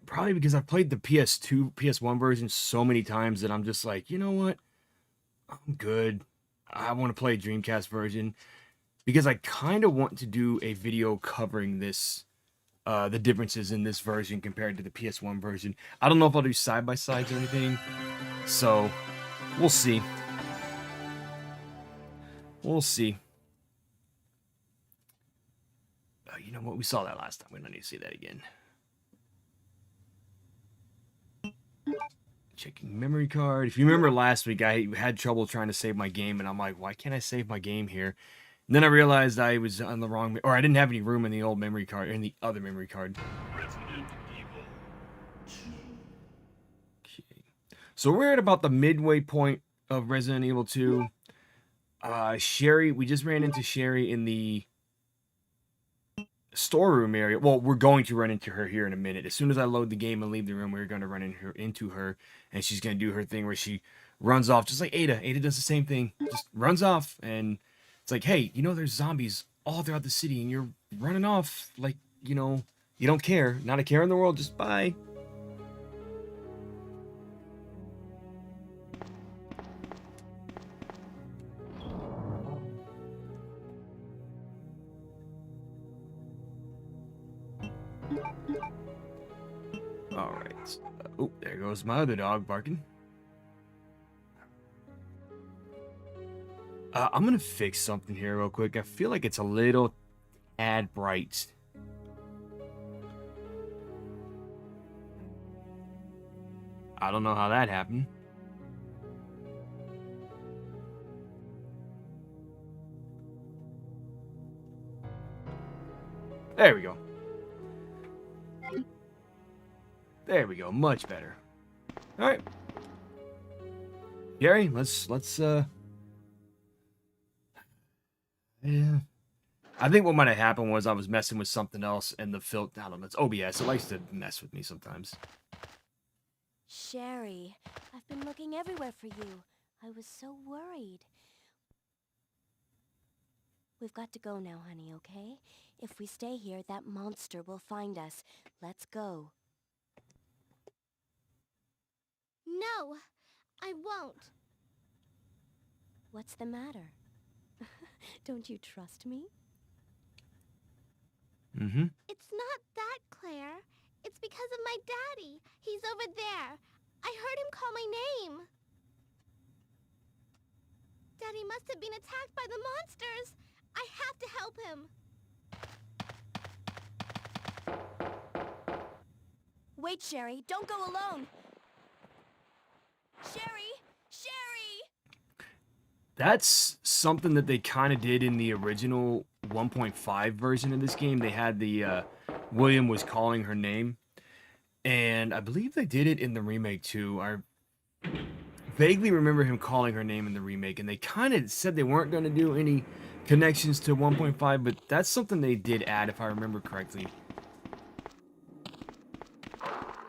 Probably because I've played the PS2, PS1 version so many times that I'm just like, you know what? I'm good. I want to play Dreamcast version because I kind of want to do a video covering this, the differences in this version compared to the PS1 version. I don't know if I'll do side by sides or anything, so we'll see. We'll see. You know what? We saw that last time. We don't need to see that again. Checking memory card. If you remember last week, I had trouble trying to save my game, and I'm like, why can't I save my game here? And then I realized I was on the wrong, or I didn't have any room in the old memory card, in the other memory card. Okay. So we're at about the midway point of Resident Evil 2. Sherry, we just ran into Sherry in the storeroom area. Well, we're going to run into her here in a minute. As soon as I load the game and leave the room, we're going to run into her, and she's going to do her thing where she runs off, just like Ada. Ada does the same thing, just runs off, and it's like, hey, you know, there's zombies all throughout the city, and you're running off like, you know, you don't care. Not a care in the world, just bye. All right. Oh, there goes my other dog barking. I'm gonna fix something here real quick. I feel like it's a little tad bright. I don't know how that happened. There we go. There we go. Much better. All right. Gary, let's yeah. I think what might have happened was I was messing with something else and the filter, I don't know, it's OBS. It likes to mess with me sometimes. Sherry, I've been looking everywhere for you. I was so worried. We've got to go now, honey, okay? If we stay here, that monster will find us. Let's go. No, I won't. What's the matter? Don't you trust me? Mm-hmm. It's not that, Claire. It's because of my daddy. He's over there. I heard him call my name. Daddy must have been attacked by the monsters. I have to help him. Wait, Sherry, don't go alone. Sherry! Sherry! That's something that they kind of did in the original 1.5 version of this game. They had the William was calling her name, and I believe they did it in the remake too. I vaguely remember him calling her name in the remake, and they kind of said they weren't going to do any connections to 1.5, but that's something they did add if I remember correctly.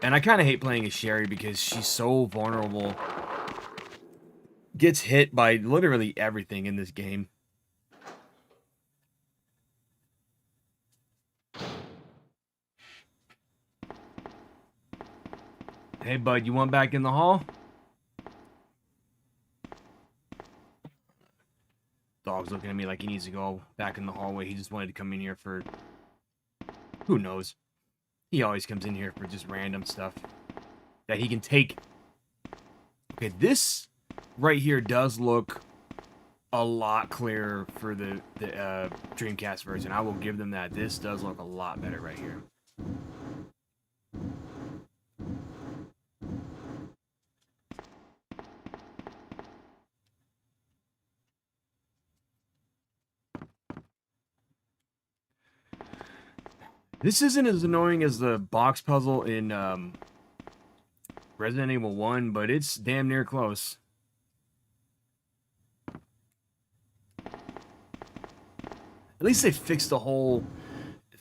And I kind of hate playing as Sherry because she's so vulnerable. Gets hit by literally everything in this game. Hey, bud, you want back in the hall? Dog's looking at me like he needs to go back in the hallway. He just wanted to come in here for... who knows? He always comes in here for just random stuff that he can take. Okay, this right here does look a lot clearer for the Dreamcast version. I will give them that. This does look a lot better right here. This isn't as annoying as the box puzzle in Resident Evil 1, but it's damn near close. At least they fixed the whole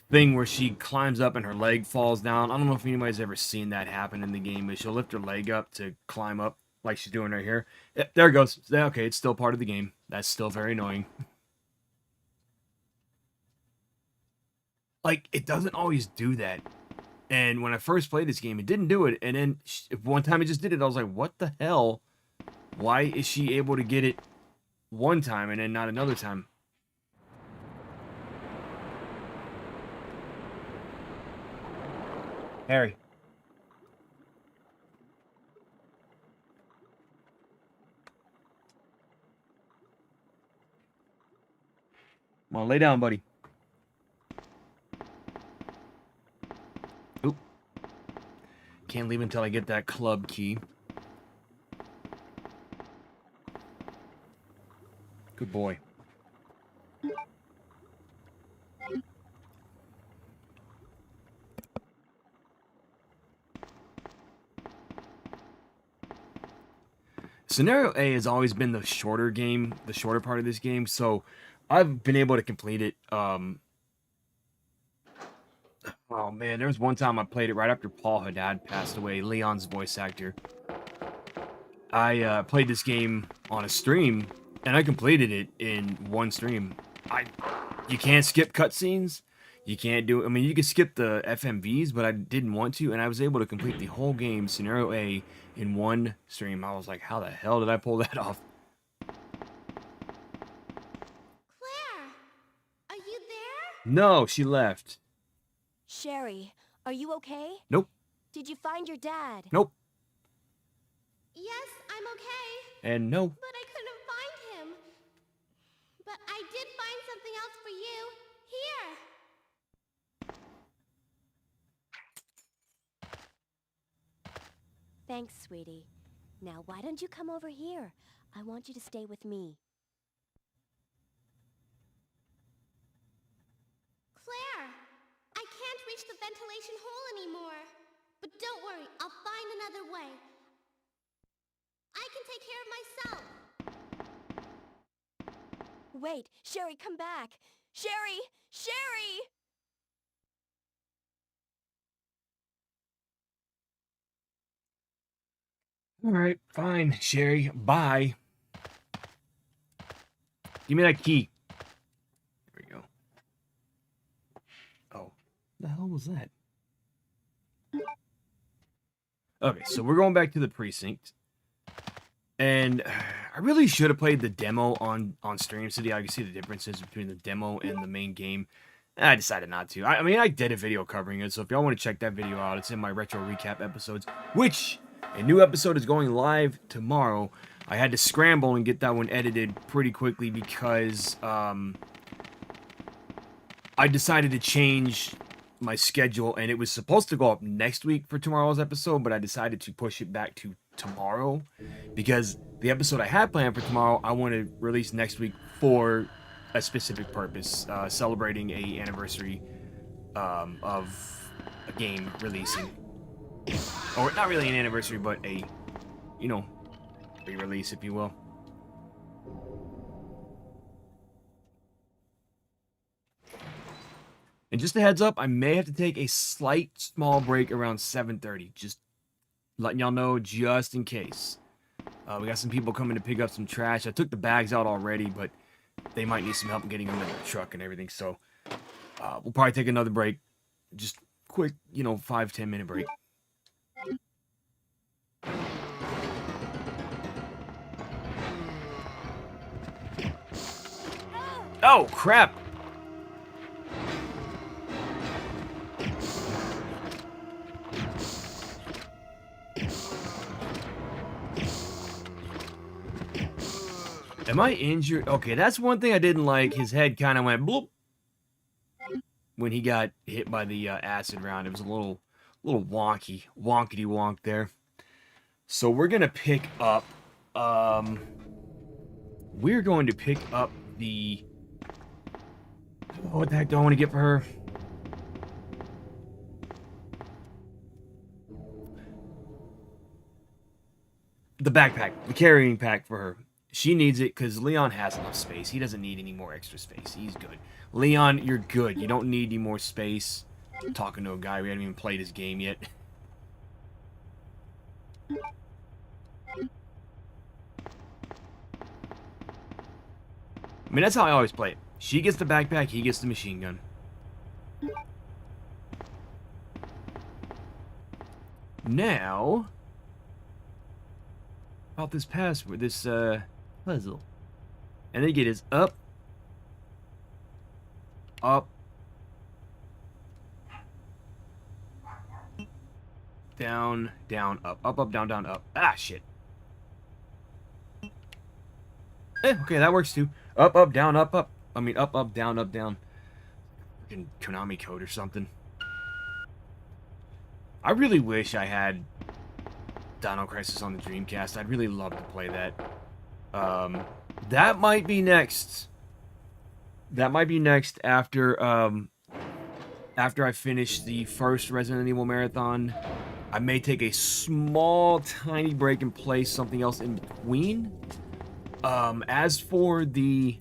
thing where she climbs up and her leg falls down. I don't know if anybody's ever seen that happen in the game, but she'll lift her leg up to climb up like she's doing right here. Yeah, there it goes. Okay, it's still part of the game. That's still very annoying. Like, it doesn't always do that. And when I first played this game, it didn't do it. And then one time it just did it. I was like, what the hell? Why is she able to get it one time and then not another time? Harry. Come on, lay down, buddy. Oop. Can't leave until I get that club key. Good boy. Scenario A has always been the shorter game, the shorter part of this game, so I've been able to complete it. Oh man, there was one time I played it right after Paul Haddad passed away, Leon's voice actor. I played this game on a stream, and I completed it in one stream. You can't skip cutscenes. You can't do. I mean, you can skip the FMVs, but I didn't want to, and I was able to complete the whole game, Scenario A, in one stream. I was like, how the hell did I pull that off? Claire, are you there? No, she left. Sherry, are you okay? Nope. Did you find your dad? Nope. Yes, I'm okay. And no. But I couldn't find him. But I did find something else for you. Here. Thanks, sweetie. Now, why don't you come over here? I want you to stay with me. Claire, I can't reach the ventilation hole anymore. But don't worry, I'll find another way. I can take care of myself. Wait, Sherry, come back. Sherry! Sherry! All right, fine, Sherry. Bye. Give me that key. There we go. Oh, the hell was that? Okay, so we're going back to the precinct. And I really should have played the demo on stream so I can see the differences between the demo and the main game. I decided not to. I mean, I did a video covering it, so if y'all want to check that video out, it's in my retro recap episodes, which a new episode is going live tomorrow. I had to scramble and get that one edited pretty quickly because I decided to change my schedule, and it was supposed to go up next week for tomorrow's episode, but I decided to push it back to tomorrow because the episode I had planned for tomorrow I want to release next week for a specific purpose, celebrating a anniversary of a game releasing, or not really an anniversary, but a, you know, re-release, if you will. And just a heads up, I may have to take a slight small break around 7:30, just letting y'all know just in case. We got some people coming to pick up some trash. I took the bags out already, but they might need some help getting them in the truck and everything. So we'll probably take another break. Just quick, 5-10 minute break. Oh, crap! Am I injured? Okay, that's one thing I didn't like. His head kind of went bloop when he got hit by the acid round. It was a little wonkety wonk there. So we're gonna pick up. We're going to pick up the. What the heck do I want to get for her? The backpack, the carrying pack for her. She needs it because Leon has enough space. He doesn't need any more extra space. He's good. Leon, you're good. You don't need any more space. I'm talking to a guy. We haven't even played his game yet. I mean, that's how I always play it. She gets the backpack, he gets the machine gun. Now, about this password, this puzzle. And then you get is up, up, down, down, up, up, up, down, down, up. Ah, shit. Okay, that works too. Up, up, down, up, up. I mean, up, up, down, up, down. Freaking Konami code or something. I really wish I had Dino Crisis on the Dreamcast. I'd really love to play that. That might be next. That might be next after I finish the first Resident Evil marathon. I may take a small, tiny break and play something else in between. As for the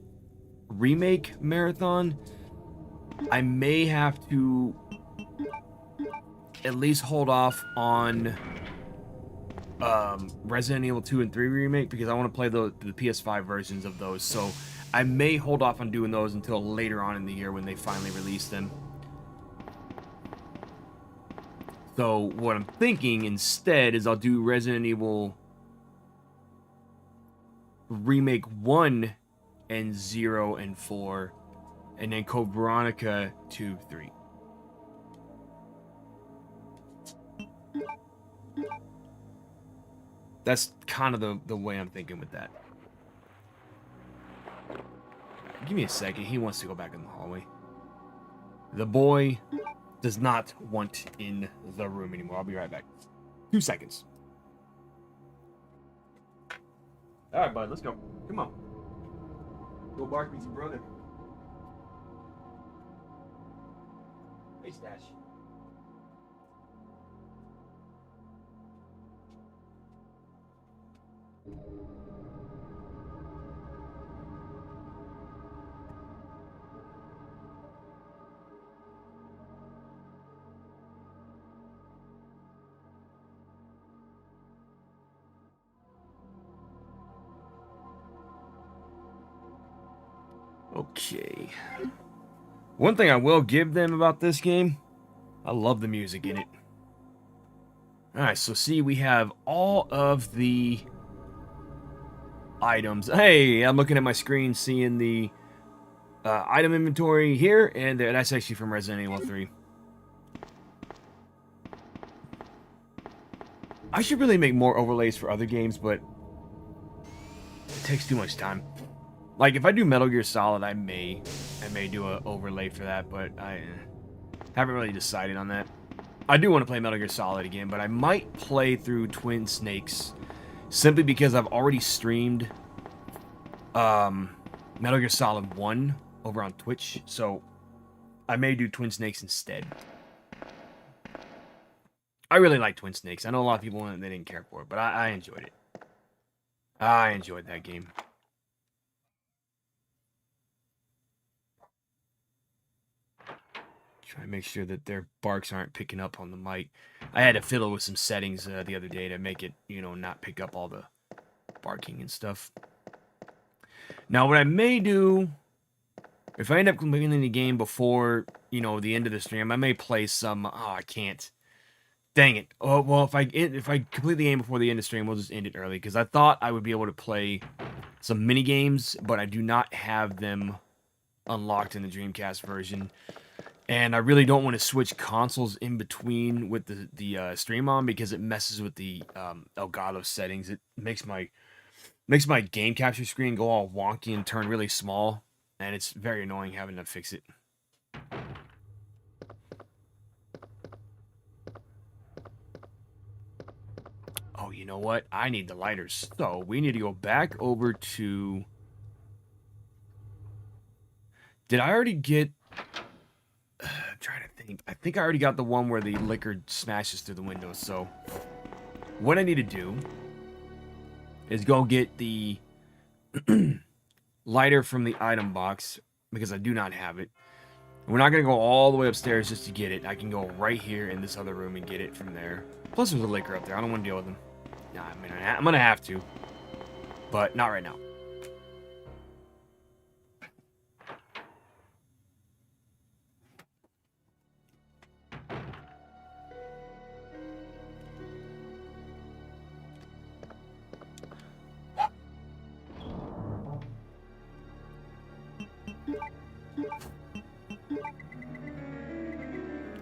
remake marathon, I may have to at least hold off on Resident Evil 2 and 3 remake because I want to play the PS5 versions of those. So I may hold off on doing those until later on in the year when they finally release them. So what I'm thinking instead is I'll do Resident Evil Remake 1 and 0 and 4, and then Code Veronica 2, 3. That's kind of the way I'm thinking with that. Give me a second. He wants to go back in the hallway. The boy does not want in the room anymore. I'll be right back. 2 seconds. All right, bud. Let's go. Come on. Go bark with your brother. Hey, Stash. Okay. One thing I will give them about this game, I love the music in it. Alright, so see, we have all of the items. Hey, I'm looking at my screen, seeing the item inventory here and there. That's actually from Resident Evil 3. I should really make more overlays for other games, but it takes too much time. Like, if I do Metal Gear Solid, I may do an overlay for that, but I haven't really decided on that. I do want to play Metal Gear Solid again, but I might play through Twin Snakes simply because I've already streamed Metal Gear Solid 1 over on Twitch, so I may do Twin Snakes instead. I really like Twin Snakes. I know a lot of people they didn't care for it, but I enjoyed it. I enjoyed that game. Try to make sure that their barks aren't picking up on the mic. I had to fiddle with some settings the other day to make it, not pick up all the barking and stuff. Now, what I may do, if I end up completing the game before, the end of the stream, I may play some. Oh, I can't. Dang it. Oh, well, if I complete the game before the end of the stream, we'll just end it early because I thought I would be able to play some mini games, but I do not have them unlocked in the Dreamcast version. And I really don't want to switch consoles in between with the stream on because it messes with the Elgato settings. It makes my game capture screen go all wonky and turn really small, and it's very annoying having to fix it. Oh, you know what? I need the lighters. So we need to go back over to... Did I already get... I'm trying to think. I think I already got the one where the liquor smashes through the window. So what I need to do is go get the lighter from the item box because I do not have it. We're not going to go all the way upstairs just to get it. I can go right here in this other room and get it from there. Plus there's a liquor up there. I don't want to deal with them. Nah, I mean, I'm going to have to. But not right now.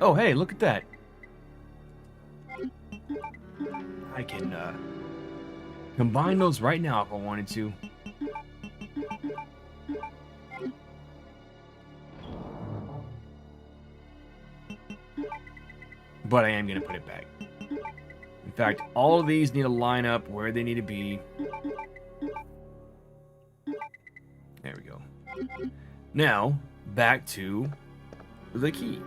Oh, hey, look at that. I can combine those right now if I wanted to. But I am going to put it back. In fact, all of these need to line up where they need to be. There we go. Now, back to the key.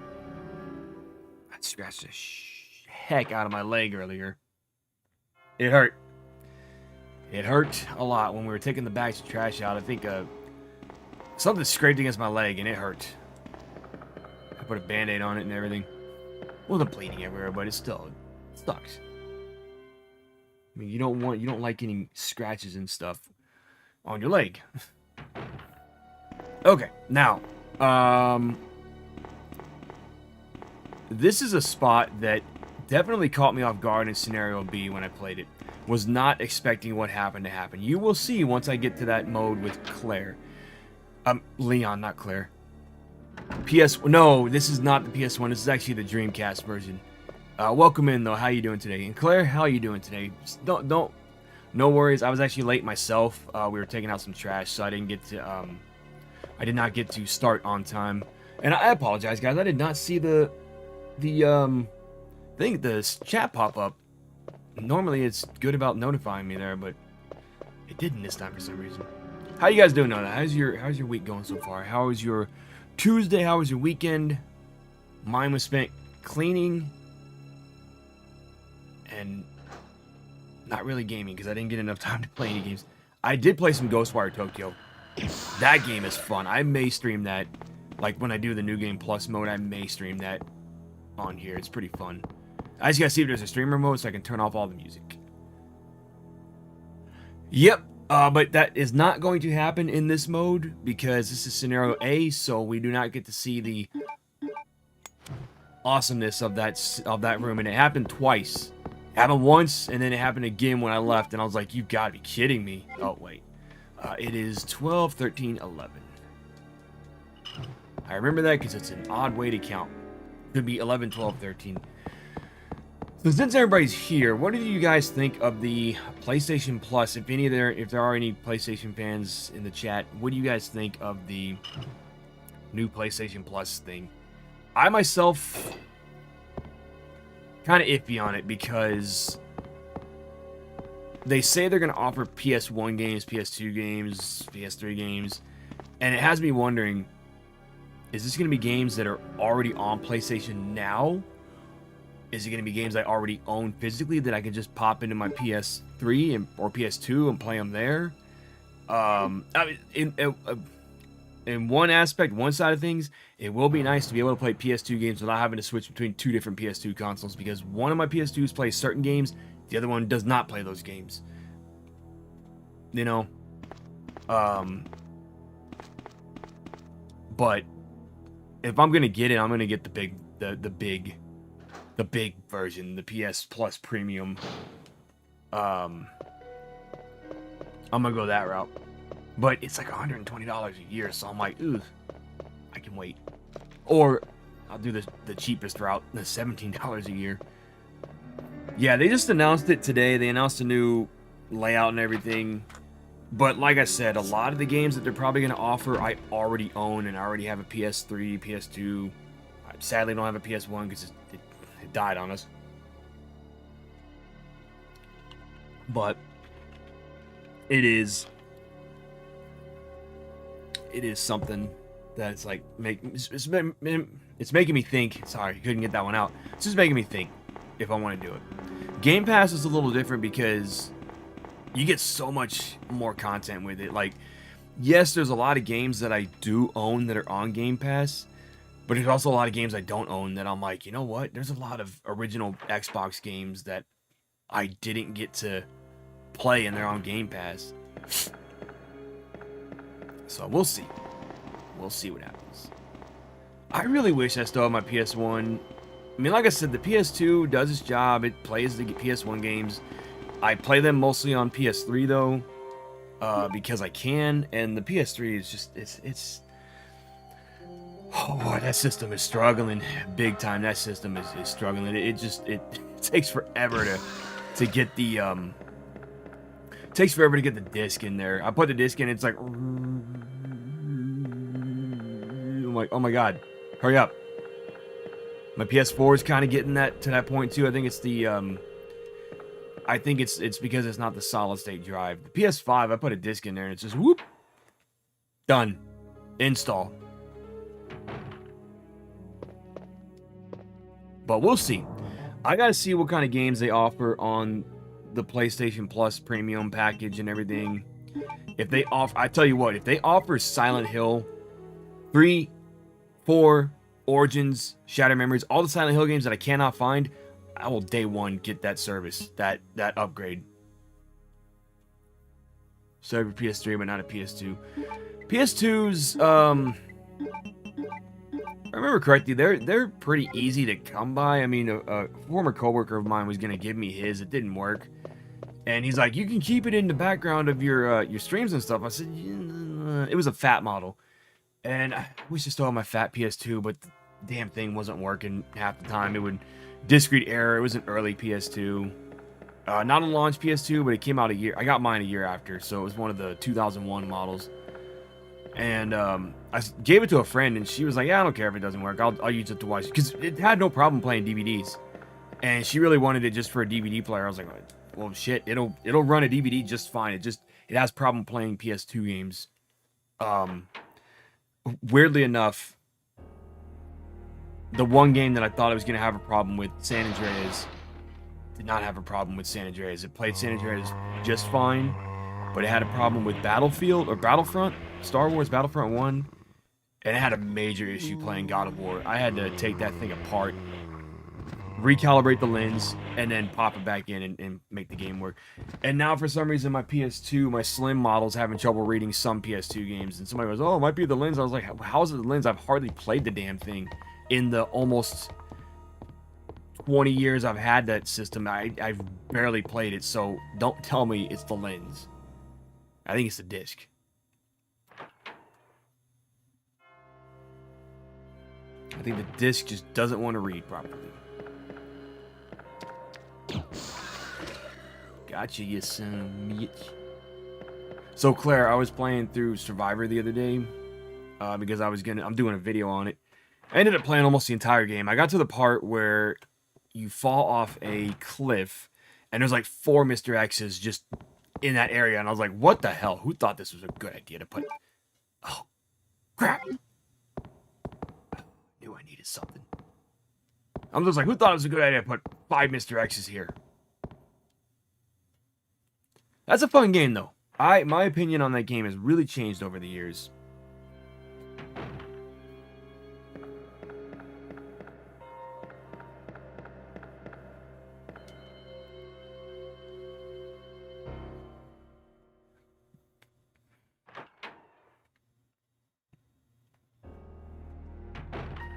I scratched the heck out of my leg earlier. It hurt. It hurt a lot when we were taking the bags of trash out. I think something scraped against my leg and it hurt. I put a band-aid on it and everything. Wasn't bleeding everywhere, but it still sucks. I mean, you don't like any scratches and stuff on your leg. Okay, now, this is a spot that definitely caught me off guard in Scenario B when I played it. Was not expecting what happened to happen. You will see once I get to that mode with Claire. Leon, not Claire. No, this is not the PS1. This is actually the Dreamcast version. Welcome in, though. How you doing today? And Claire, how you doing today? No worries. I was actually late myself. We were taking out some trash, so I didn't get to, I did not get to start on time. And I apologize, guys. I did not see the chat pop up. Normally, it's good about notifying me there, but it didn't this time for some reason. How you guys doing now? How's your week going so far? How was your Tuesday? How was your weekend? Mine was spent cleaning and not really gaming because I didn't get enough time to play any games. I did play some Ghostwire Tokyo. That game is fun. I may stream that. Like when I do the New Game Plus mode, I may stream that on here. It's pretty fun. I just gotta see if there's a streamer mode so I can turn off all the music. Yep. But that is not going to happen in this mode because this is Scenario A, so we do not get to see the awesomeness of that room. And it happened twice. It happened once, and then it happened again when I left, and I was like, you gotta be kidding me. Oh, wait. It is 12, 13, 11. I remember that because it's an odd way to count. It could be 11, 12, 13. So since everybody's here, what do you guys think of the PlayStation Plus? If there are any PlayStation fans in the chat, what do you guys think of the new PlayStation Plus thing? I myself kind of iffy on it because they say they're going to offer PS1 games, PS2 games, PS3 games, and it has me wondering, is this going to be games that are already on PlayStation now? Is it going to be games I already own physically that I can just pop into my PS3 or PS2 and play them there? I mean, in one aspect, one side of things, it will be nice to be able to play PS2 games without having to switch between two different PS2 consoles because one of my PS2s plays certain games, the other one does not play those games. You know? But if I'm going to get it, I'm going to get the big version, the PS Plus Premium. I'm gonna go that route. But it's like $120 a year, so I'm like, ooh, I can wait. Or I'll do the cheapest route, the $17 a year. Yeah, they just announced it today. They announced a new layout and everything. But like I said, a lot of the games that they're probably going to offer, I already own, and I already have a PS3, PS2. I sadly don't have a PS1 because it died on us. But it is something that's like it's making me think. Sorry, couldn't get that one out. It's just making me think if I want to do it. Game Pass is a little different because you get so much more content with it. Like, yes, there's a lot of games that I do own that are on Game Pass, but there's also a lot of games I don't own that I'm like, you know what? There's a lot of original Xbox games that I didn't get to play and they're on Game Pass. So we'll see. We'll see what happens. I really wish I still had my PS1. I mean, like I said, the PS2 does its job. It plays the PS1 games. I play them mostly on PS3 though, because I can, and the PS3 is just it's Oh boy, that system is struggling big time. That system is struggling. It takes forever to get the takes forever to get the disc in there. I put the disc in, it's like I'm like, oh my god, hurry up. My PS4 is kind of getting that to that point too. I think it's the I think it's because it's not the solid state drive. The PS5, I put a disc in there and it's just whoop, done, install. But we'll see. I gotta see what kind of games they offer on the PlayStation Plus premium package and everything. If they offer, I tell you what, if they offer Silent Hill 3, 4, Origins, Shattered Memories, all the Silent Hill games that I cannot find, I will day one get that service, that upgrade. Sorry for PS3, but not a PS2. PS2's, if I remember correctly, they're pretty easy to come by. I mean, a former coworker of mine was gonna give me his. It didn't work, and he's like, "You can keep it in the background of your streams and stuff." I said, yeah. It was a fat model, and I wish I still had my fat PS2, but the damn thing wasn't working half the time. It would discrete error. It was an early PS2, not a launch PS2, but it came out a year. I got mine a year after, so it was one of the 2001 models. And I gave it to a friend, and she was like, "Yeah, I don't care if it doesn't work. I'll use it to watch," because it had no problem playing DVDs, and she really wanted it just for a DVD player. I was like, "Well, shit, it'll run a DVD just fine. It has problem playing PS2 games." Weirdly enough, the one game that I thought I was gonna have a problem with, San Andreas, did not have a problem with San Andreas. It played San Andreas just fine, but it had a problem with Battlefront, Star Wars Battlefront 1, and it had a major issue playing God of War. I had to take that thing apart, recalibrate the lens, and then pop it back in and make the game work. And now for some reason my PS2, my slim model's having trouble reading some PS2 games, and somebody goes, "Oh, it might be the lens." I was like, how is it the lens? I've hardly played the damn thing in the almost 20 years I've had that system. I've barely played it, so don't tell me it's the lens. I think it's the disc. I think the disc just doesn't want to read properly. Gotcha, you son of a bitch. So Claire, I was playing through Survivor the other day because I'm doing a video on it. I ended up playing almost the entire game. I got to the part where you fall off a cliff, and there's like 4 Mr. X's just in that area, and I was like, "What the hell? Who thought this was a good idea to put?" Oh, crap! Knew I needed something. I'm just like, who thought it was a good idea to put 5 Mr. X's here? That's a fun game, though. My opinion on that game has really changed over the years.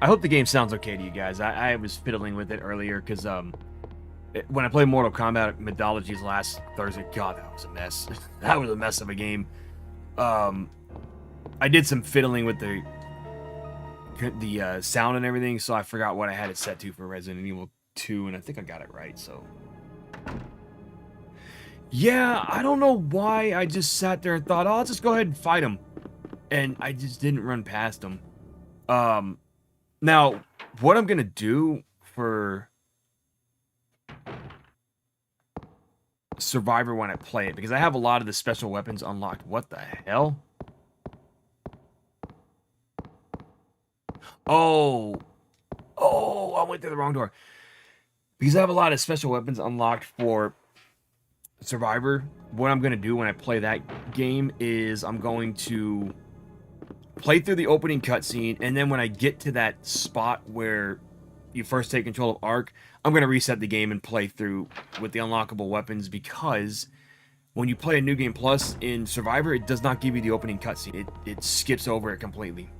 I hope the game sounds okay to you guys. I was fiddling with it earlier because when I played Mortal Kombat Mythologies last Thursday, God, that was a mess. That was a mess of a game. I did some fiddling with the sound and everything, so I forgot what I had it set to for Resident Evil 2, and I think I got it right, so... Yeah, I don't know why I just sat there and thought, oh, I'll just go ahead and fight him. And I just didn't run past him. Now, what I'm going to do for Survivor when I play it, because I have a lot of the special weapons unlocked. What the hell? Oh, I went through the wrong door. Because I have a lot of special weapons unlocked for Survivor. What I'm going to do when I play that game is I'm going to play through the opening cutscene, and then when I get to that spot where you first take control of Ark, I'm going to reset the game and play through with the unlockable weapons, because when you play a New Game Plus in Survivor, it does not give you the opening cutscene. It skips over it completely.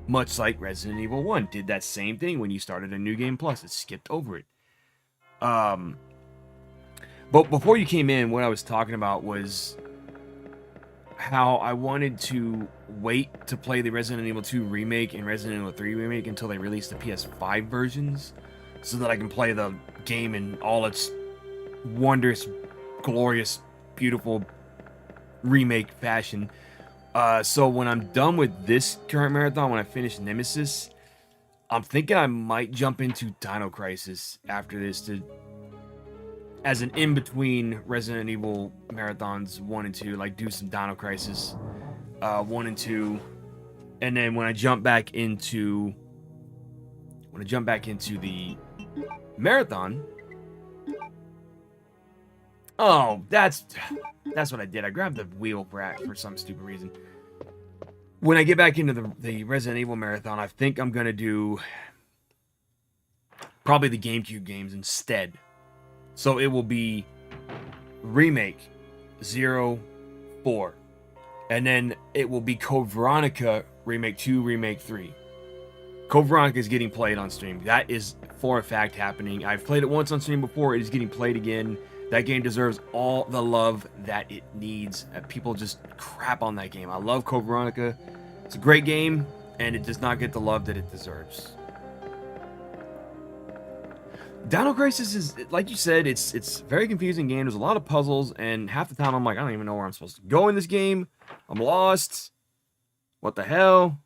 Much like Resident Evil 1 did that same thing when you started a New Game Plus. It skipped over it. But before you came in, what I was talking about was how I wanted to wait to play the Resident Evil 2 remake and Resident Evil 3 remake until they released the PS5 versions, so that I can play the game in all its wondrous, glorious, beautiful remake fashion. So when I'm done with this current marathon, when I finish Nemesis, I'm thinking I might jump into Dino Crisis after this to, as an in-between Resident Evil marathons 1 and 2, like do some Dino Crisis 1 and 2, and then when I jump back into the marathon, oh, that's what I did. I grabbed the wheel for some stupid reason. When I get back into the Resident Evil marathon, I think I'm gonna do probably the GameCube games instead. So it will be Remake 0, 4. And then it will be Code Veronica Remake 2, Remake 3. Code Veronica is getting played on stream. That is for a fact happening. I've played it once on stream before. It is getting played again. That game deserves all the love that it needs. People just crap on that game. I love Code Veronica. It's a great game, and it does not get the love that it deserves. Dino Crisis is, like you said, it's a very confusing game. There's a lot of puzzles, and half the time I'm like, I don't even know where I'm supposed to go in this game. I'm lost. What the hell?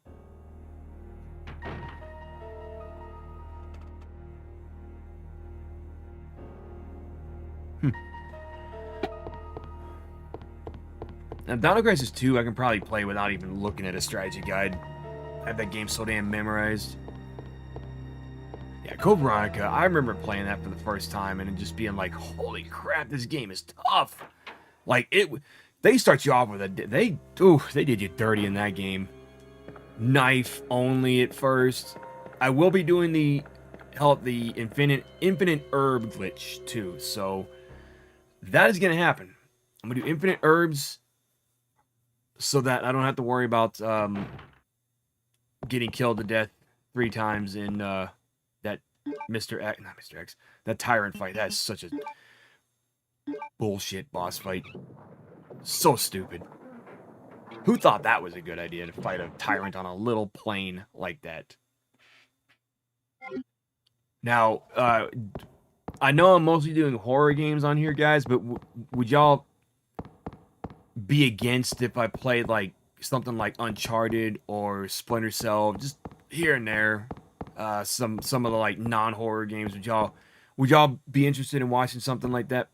Now, Dino Crisis 2, I can probably play without even looking at a strategy guide. I have that game so damn memorized. Yeah, Code Veronica, I remember playing that for the first time and just being like, holy crap, this game is tough. Like, they start you off with they did you dirty in that game. Knife only at first. I will be doing the infinite herb glitch too, so that is gonna happen. I'm gonna do infinite herbs so that I don't have to worry about getting killed to death 3 times in that that tyrant fight. That's such a bullshit boss fight. So stupid. Who thought that was a good idea to fight a tyrant on a little plane like that? Now, I know I'm mostly doing horror games on here, guys, but would y'all be against if I played like something like Uncharted or Splinter Cell, just here and there? Some of the like non-horror games. Would y'all be interested in watching something like that?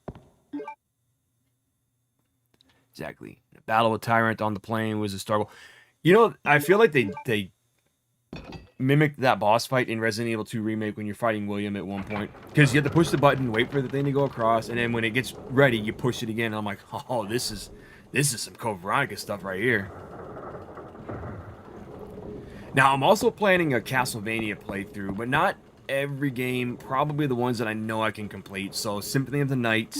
Exactly. The battle with Tyrant on the plane was a struggle. You know, I feel like they mimicked that boss fight in Resident Evil 2 Remake when you're fighting William at one point. Because you have to push the button, wait for the thing to go across, and then when it gets ready, you push it again. And I'm like, oh, this is some Code Veronica stuff right here. Now, I'm also planning a Castlevania playthrough, but not every game. Probably the ones that I know I can complete. So, Symphony of the Night,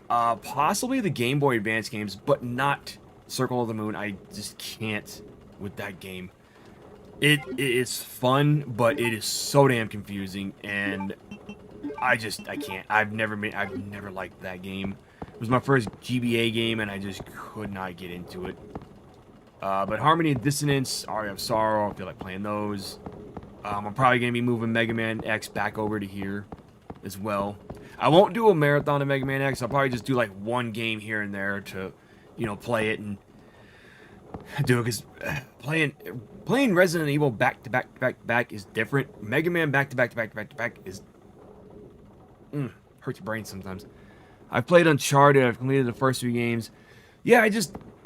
possibly the Game Boy Advance games, but not Circle of the Moon. I just can't with that game. It's fun, but it is so damn confusing, and I can't. I've never liked that game. It was my first GBA game, and I just could not get into it. But Harmony and Dissonance, Aria of Sorrow, I feel like playing those. I'm probably going to be moving Mega Man X back over to here as well. I won't do a marathon of Mega Man X. I'll probably just do like one game here and there to, play it and do it. Because playing Resident Evil back to back is different. Mega Man back to back is hurts your brain sometimes. I've played Uncharted. I've completed the first 3 games. Yeah,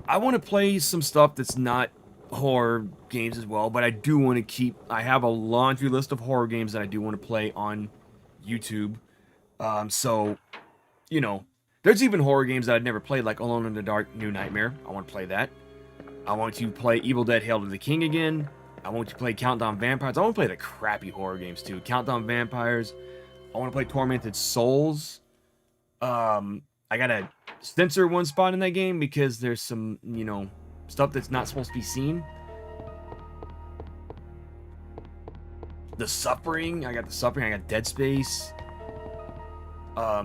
I want to play some stuff that's not horror games as well, but I do want to I have a laundry list of horror games that I do want to play on YouTube. So, there's even horror games that I've never played, like Alone in the Dark, New Nightmare. I want to play that. I want to play Evil Dead, Hail to the King again. I want to play Countdown Vampires. I want to play the crappy horror games too. Countdown Vampires. I want to play Tormented Souls. I gotta censor one spot in that game because there's some, stuff that's not supposed to be seen. The Suffering. I got The Suffering. I got Dead Space.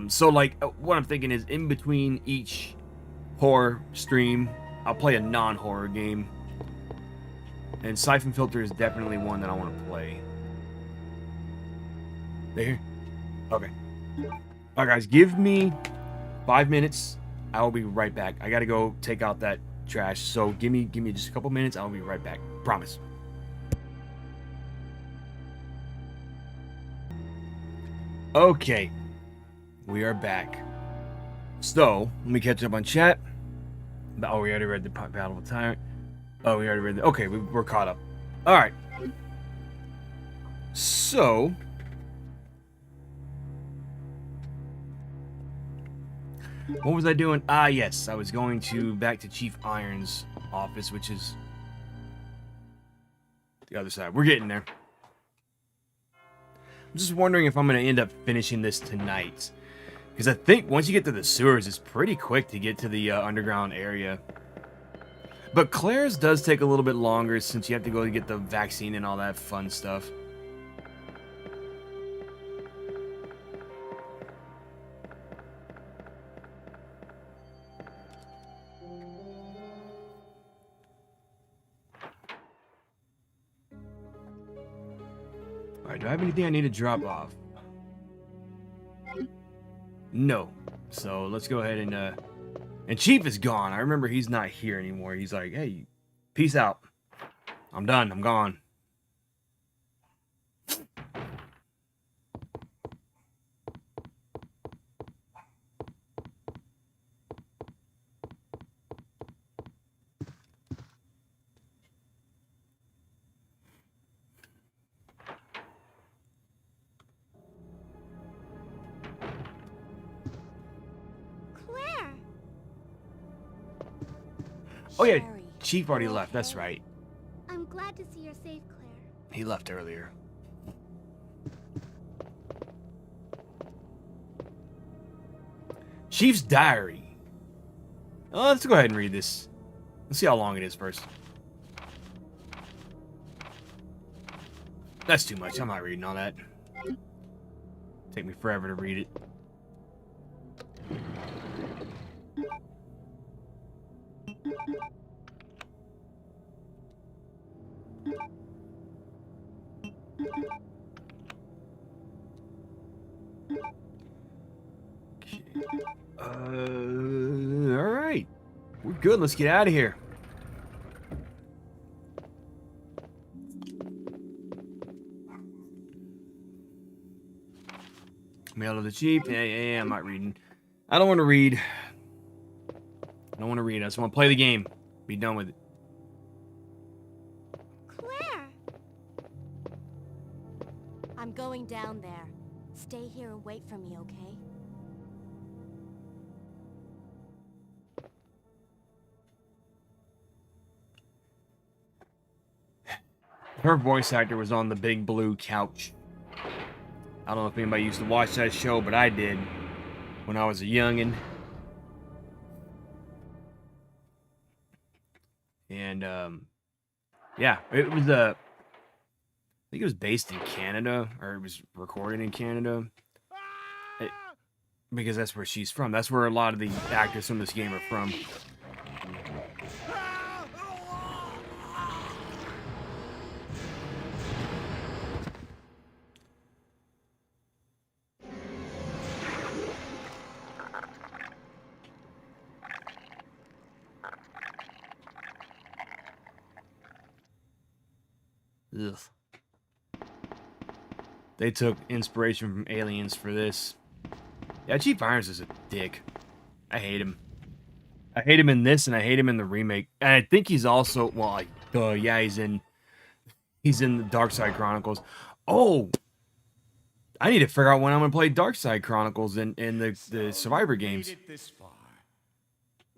So, like, what I'm thinking is in between each horror stream, I'll play a non-horror game. And Siphon Filter is definitely one that I want to play. There? Okay. Alright guys, give me 5 minutes. I will be right back. I gotta go take out that trash. So give me just a couple minutes. I'll be right back. Promise. Okay. We are back. So, let me catch up on chat. Oh, we already read the Battle of Tyrant. Oh, we already read the... Okay, we're caught up. Alright. So... what was I doing? Ah, yes. I was going back to Chief Iron's office, which is... the other side. We're getting there. I'm just wondering if I'm going to end up finishing this tonight. Because I think once you get to the sewers, it's pretty quick to get to the underground area. But Claire's does take a little bit longer since you have to go to get the vaccine and all that fun stuff. Alright, do I have anything I need to drop off? No. So let's go ahead and Chief is gone. I remember he's not here anymore. He's like, hey, peace out. I'm done. I'm gone. Claire! Oh yeah, Sherry, Chief already you left. That's okay? right. I'm glad to see you're safe, Claire. He left earlier. Chief's diary. Let's go ahead and read this. Let's see how long it is first. That's too much. I'm not reading all that. Take me forever to read it. Alright. We're good. Let's get out of here. Mail to the Chief. Yeah, I'm not reading. I don't want to read. I don't want to read. I just want to play the game. Be done with it. Claire! I'm going down there. Stay here and wait for me, okay? Her voice actor was on the big blue couch. I don't know if anybody used to watch that show, but I did when I was a youngin'. And yeah, it was I think it was based in Canada, or it was recorded in Canada. Because that's where she's from. That's where a lot of the actors from this game are from. Ugh. They took inspiration from Aliens for this. Yeah, Chief Irons is a dick. I hate him. I hate him in this, and I hate him in the remake. And I think he's also, well, like, yeah, he's in the Dark Side Chronicles. Oh, I need to figure out when I'm gonna play Dark Side Chronicles in the Survivor games. Made it this far.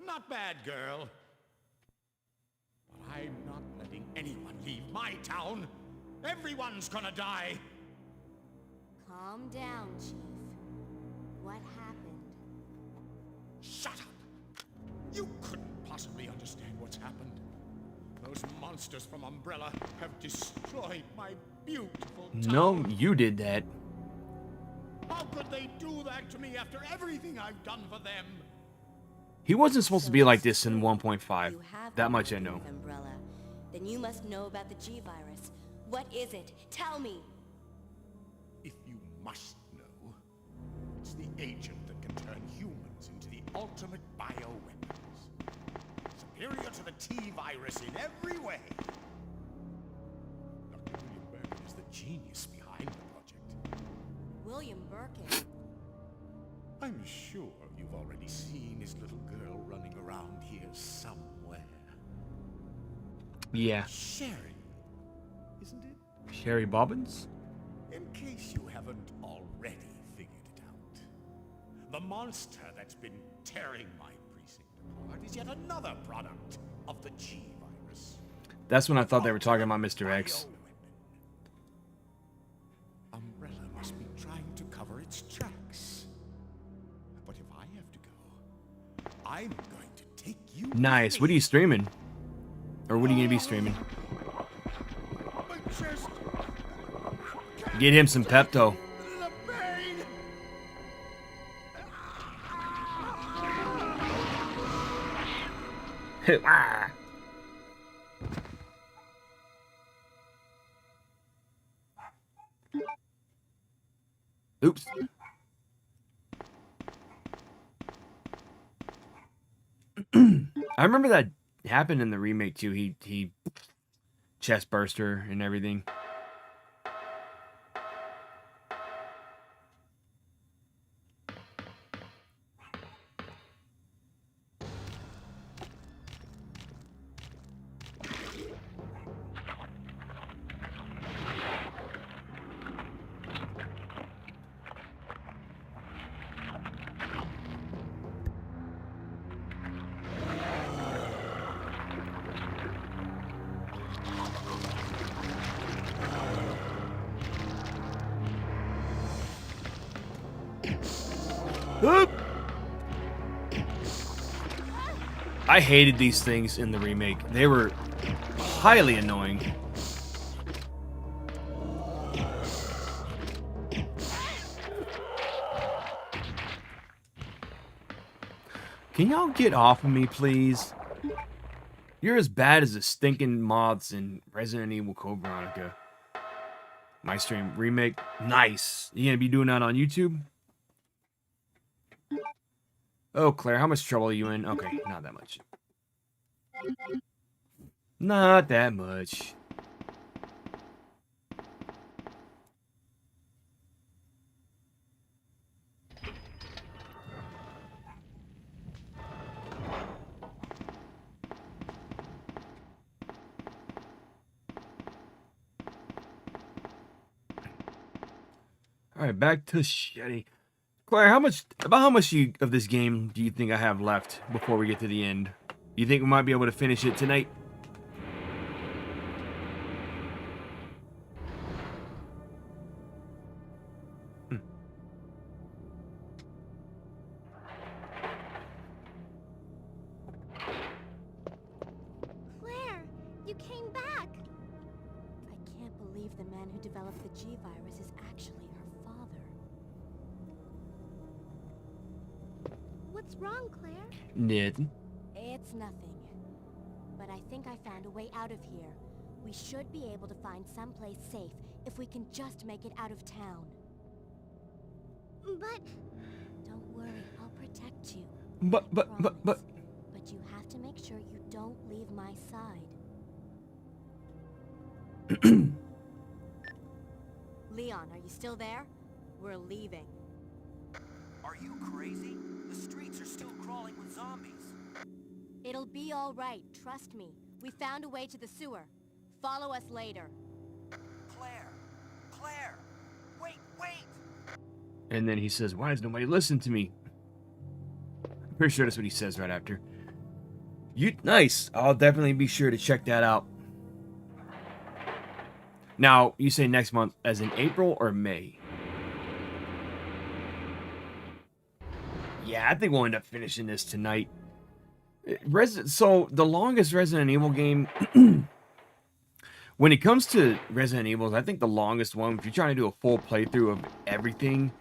Not bad, girl. But I'm not letting anyone leave my town. Everyone's gonna die. Calm down, Chief. What happened? Shut up. You couldn't possibly understand what's happened. Those monsters from Umbrella have destroyed my beautiful town. No, you did that. How could they do that to me after everything I've done for them? He wasn't supposed to be So like this in you 1.5. have That been much I working know. with Umbrella. Then you must know about the G-Virus. What is it? Tell me! If you must know, it's the agent that can turn humans into the ultimate bioweapons. Superior to the T-Virus in every way. Dr. William Birkin is the genius behind the project. William Birkin. I'm sure you've already seen his little girl running around here somewhere. Yeah. Sherry, isn't it? Sherry Bobbins? In case you haven't already figured it out, the monster that's been tearing my precinct apart is yet another product of the G-Virus. That's when I thought they were talking about Mr. X. Umbrella must be trying to cover its tracks. But if I have to go, I'm going to take you. Nice. What are you streaming? Or what are you going to be streaming? My chest. Get him some Pepto. The pain. Oops. I remember that happened in the remake too. He chest burster and everything. Oop! I hated these things in the remake. They were highly annoying. Can y'all get off of me, please? You're as bad as the stinking moths in Resident Evil Code Veronica. My stream remake. Nice. You gonna be doing that on YouTube? Oh, Claire, how much trouble are you in? Okay, not that much. Not that much. All right, back to Shetty. Claire, how much of this game do you think I have left before we get to the end? You think we might be able to finish it tonight? Claire, you came back. I can't believe the man who developed the G-Virus is actually her father. What's wrong, Claire? Nothing. It's nothing. But I think I found a way out of here. We should be able to find someplace safe if we can just make it out of town. But Don't worry, I'll protect you. But I promise. But you have to make sure you don't leave my side. Leon, are you still there? We're leaving. Are you crazy? The streets are still crawling with zombies. It'll be all right, trust me. We found a way to the sewer. Follow us later. Claire! Claire! Wait, wait! And then he says, "Why does nobody listen to me?" I'm pretty sure that's what he says right after. Nice. I'll definitely be sure to check that out. Now, you say next month, as in April or May? Yeah, I think we'll end up finishing this tonight. So, the longest Resident Evil game... when it comes to Resident Evil, I think the longest one, if you're trying to do a full playthrough of everything,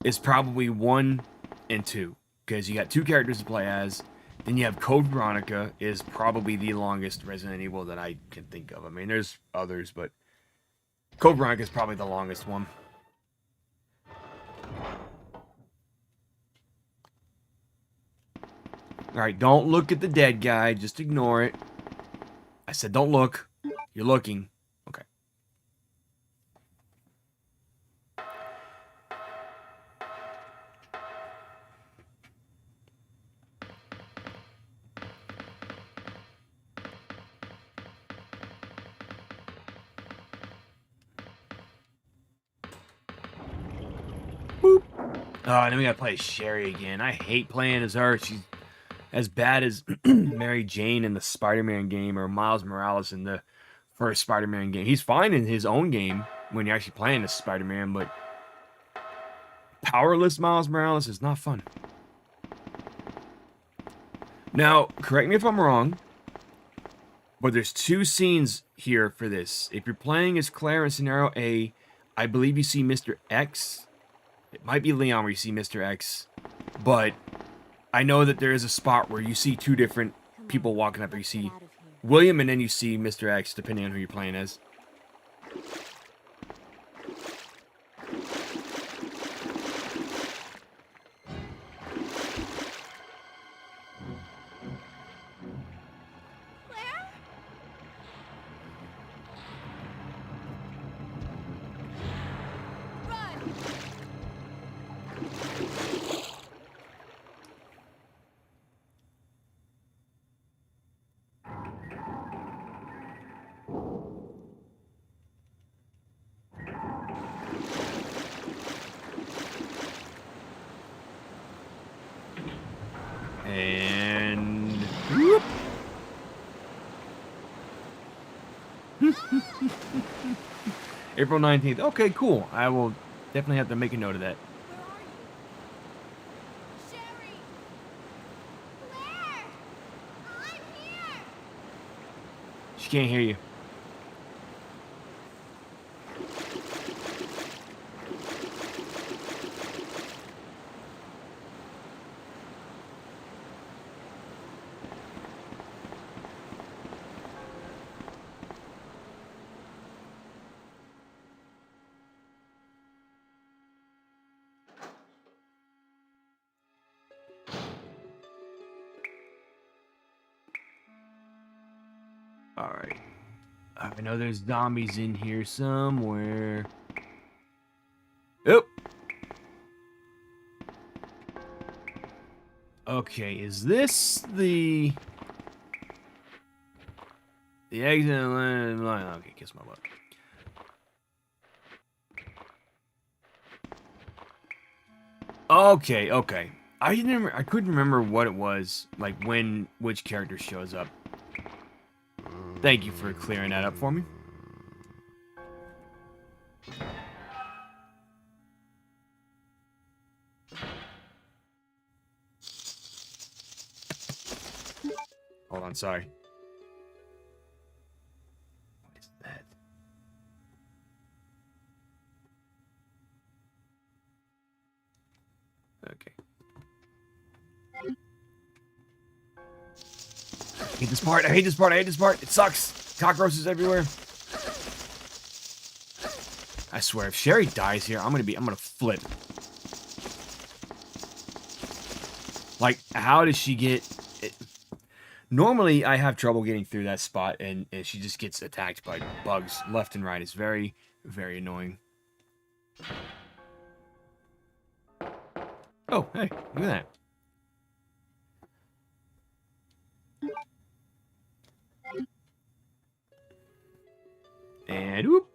is probably 1 and 2. Because you got 2 characters to play as, Then you have Code Veronica is probably the longest Resident Evil that I can think of. I mean, there's others, but Code Veronica is probably the longest one. Alright, don't look at the dead guy. Just ignore it. I said don't look. You're looking. Okay. Boop. Oh, and then we gotta play Sherry again. I hate playing as her. She's as bad as Mary Jane in the Spider-Man game or Miles Morales in the first Spider-Man game. He's fine in his own game when you're actually playing as Spider-Man, but powerless Miles Morales is not fun. Now, correct me if I'm wrong, but there's 2 scenes here for this. If you're playing as Claire in Scenario A, I believe you see Mr. X. It might be Leon where you see Mr. X, but I know that there is a spot where you see 2 different people walking up. You see William and then you see Mr. X, depending on who you're playing as. Claire? Run! And whoop. April 19th. Okay, cool. I will definitely have to make a note of that. Where are you? Sherry! Claire! I'm here! She can't hear you. Alright. I know there's zombies in here somewhere. Oh! Okay, is this the exit line? Okay, kiss my butt. Okay, okay. I couldn't remember what it was, like which character shows up. Thank you for clearing that up for me. Hold on, sorry. What is that? Okay. I hate this part. I hate this part. I hate this part. It sucks. Cockroaches everywhere. I swear, if Sherry dies here, I'm gonna flip. Like, how does she get it? Normally, I have trouble getting through that spot, and she just gets attacked by bugs left and right. It's very, very annoying. Oh, hey, look at that. And whoop.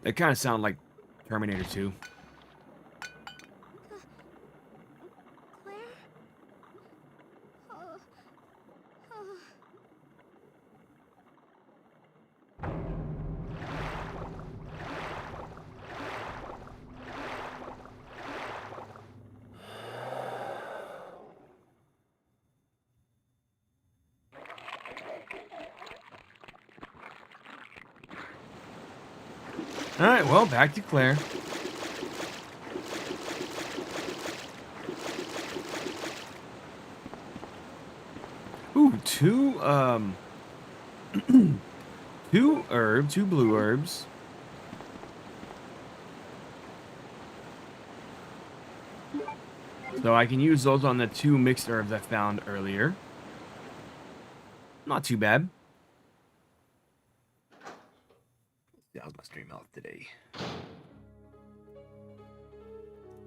That kind of sound like Terminator 2. Claire? Oh. Oh. Alright, well, back to Claire. two two blue herbs. So I can use those on the 2 mixed herbs I found earlier. Not too bad. That was my stream health today.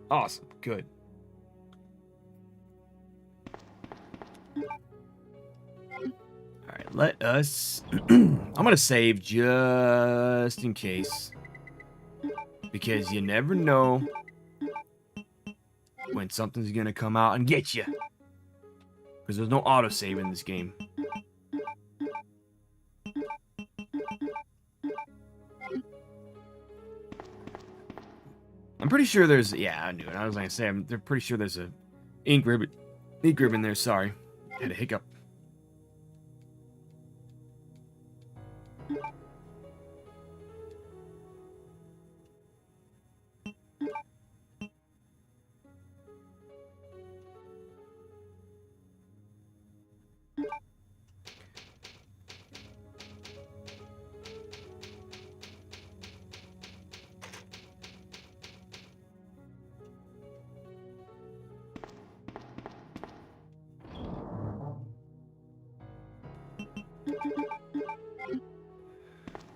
Awesome. Good. Alright, let us... I'm going to save just in case. Because you never know when something's going to come out and get you. Because there's no autosave in this game. I'm pretty sure there's... Yeah, I knew it. I was going to say, they're pretty sure there's a ink ribbon there. Sorry. I had a hiccup.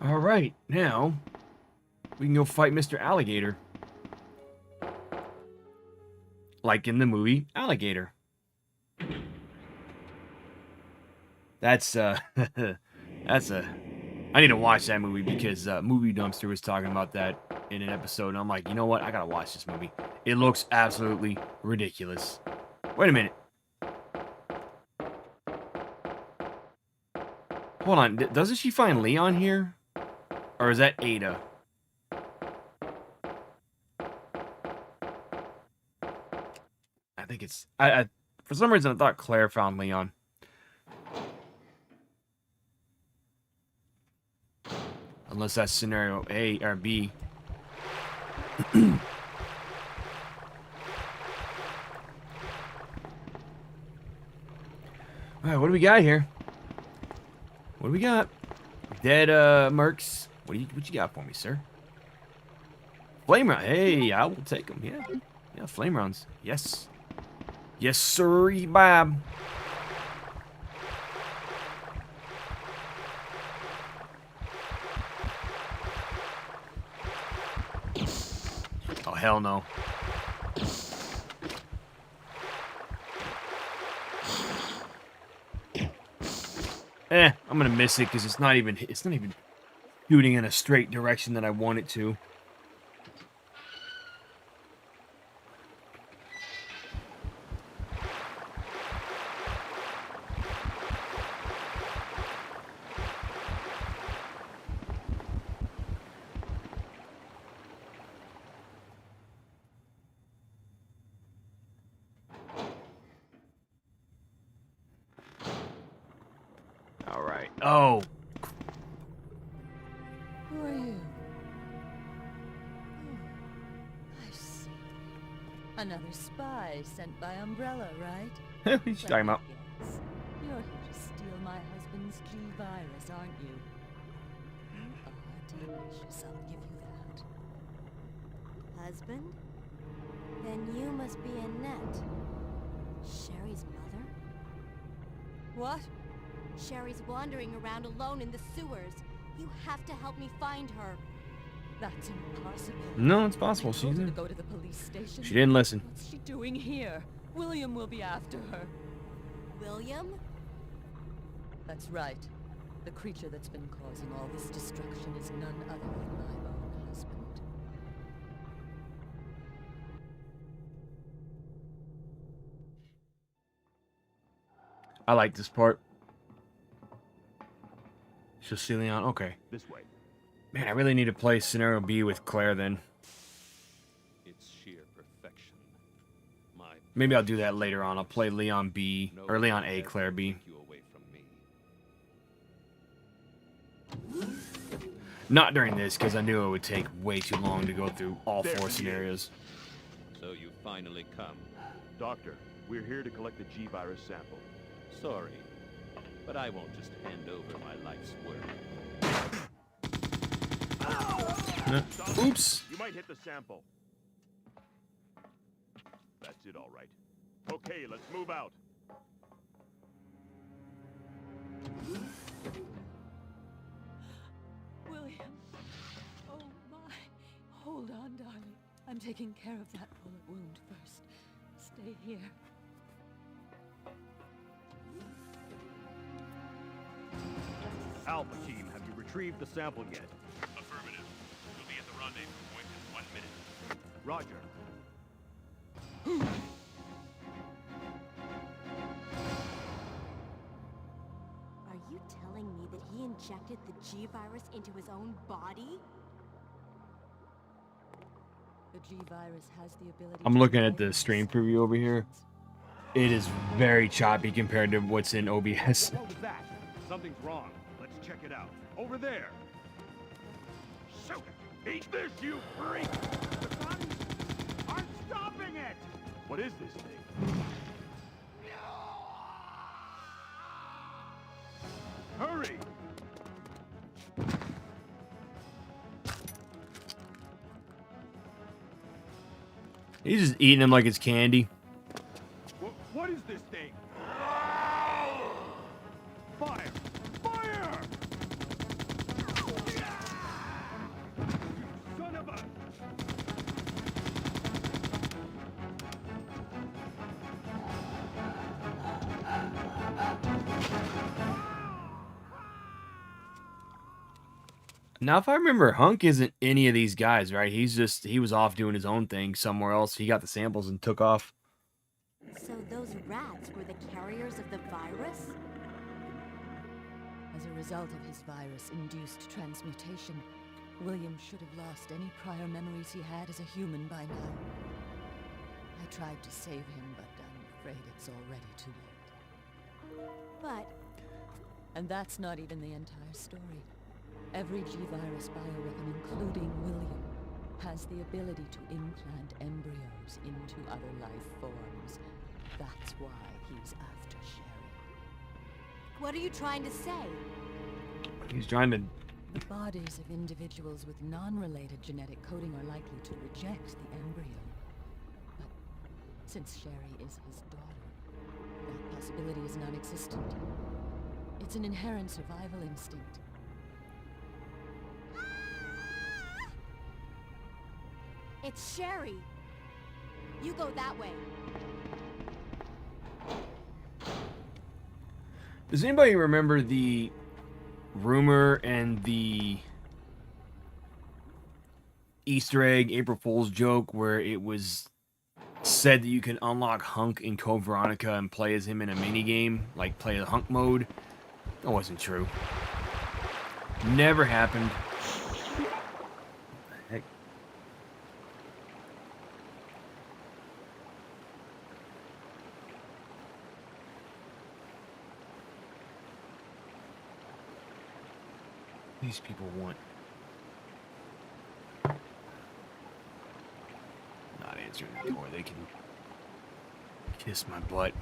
Alright, now we can go fight Mr. Alligator. Like in the movie Alligator. That's I need to watch that movie because Movie Dumpster was talking about that in an episode, and I'm like, you know what? I gotta watch this movie. It looks absolutely ridiculous. Wait a minute. Hold on, doesn't she find Leon here? Or is that Ada? I think it's... I for some reason, I thought Claire found Leon. Unless that's scenario A or B. Alright, what do we got here? What do we got? Dead, mercs. What you got for me, sir? Flame round. Hey, I will take them. Yeah. Yeah, flame rounds. Yes. Yes, sir, Bob. Oh, hell no. I'm gonna miss it because it's not even shooting in a straight direction that I want it to. All right. Oh. Who are you? Oh, I see. Another spy sent by Umbrella, right? What are you talking about? Yes. You're here to steal my husband's G-virus, aren't you? You are tenacious, I'll give you that. Husband? Then you must be Annette. Sherry's mother? What? Sherry's wandering around alone in the sewers. You have to help me find her. That's impossible. No, it's possible. I told She's her to in. go to the police station. She didn't listen. What's she doing here? William will be after her. William? That's right. The creature that's been causing all this destruction is none other than my own husband. I like this part. She'll see Leon. Okay. This way. Man, I really need to play scenario B with Claire then. It's sheer perfection. My Maybe I'll do that later on. I'll play Leon B or Leon A, Claire B. take you away from me. Not during this, because I knew it would take way too long to go through all There 4 he is. scenarios. So you finally come. Doctor, we're here to collect the G-virus sample. Sorry. But I won't just hand over my life's work. Oops. You might hit the sample. That's it, all right. Okay, let's move out. William. Oh my. Hold on, darling. I'm taking care of that bullet wound first. Stay here. Alpha team, have you retrieved the sample yet? Affirmative. We'll be at the rendezvous point in 1 minute. Roger. Are you telling me that he injected the G-Virus into his own body? The G-Virus has the ability I'm to looking at alter the stream cells. preview over here. It is very choppy compared to what's in OBS. What was that? Something's wrong. Let's check it out. Over there. Shoot it! Eat this, you freak! The guns aren't stopping it! What is this thing? Hurry! He's just eating them like it's candy. What is this thing? Fire! Fire! Son of a... Now, if I remember, Hunk isn't any of these guys, right? He was off doing his own thing somewhere else. He got the samples and took off. So those rats were the carriers of the virus? As a result of his virus-induced transmutation, William should have lost any prior memories he had as a human by now. I tried to save him, but I'm afraid it's already too late. But And that's not even the entire story. Every G-Virus bioweapon, including William, has the ability to implant embryos into other life forms. That's why he's after Sherry. what are you trying to say? He's trying to... The bodies of individuals with non-related genetic coding are likely to reject the embryo. But since Sherry is his daughter, that possibility is non-existent. It's an inherent survival instinct. It's Sherry. You go that way. Does anybody remember the rumor and the Easter egg April Fool's joke where it was said that you can unlock Hunk in Code Veronica and play as him in a mini game, like play the Hunk mode? That wasn't true. Never happened. What the heck? These people want. Not answering the door. They can kiss my butt.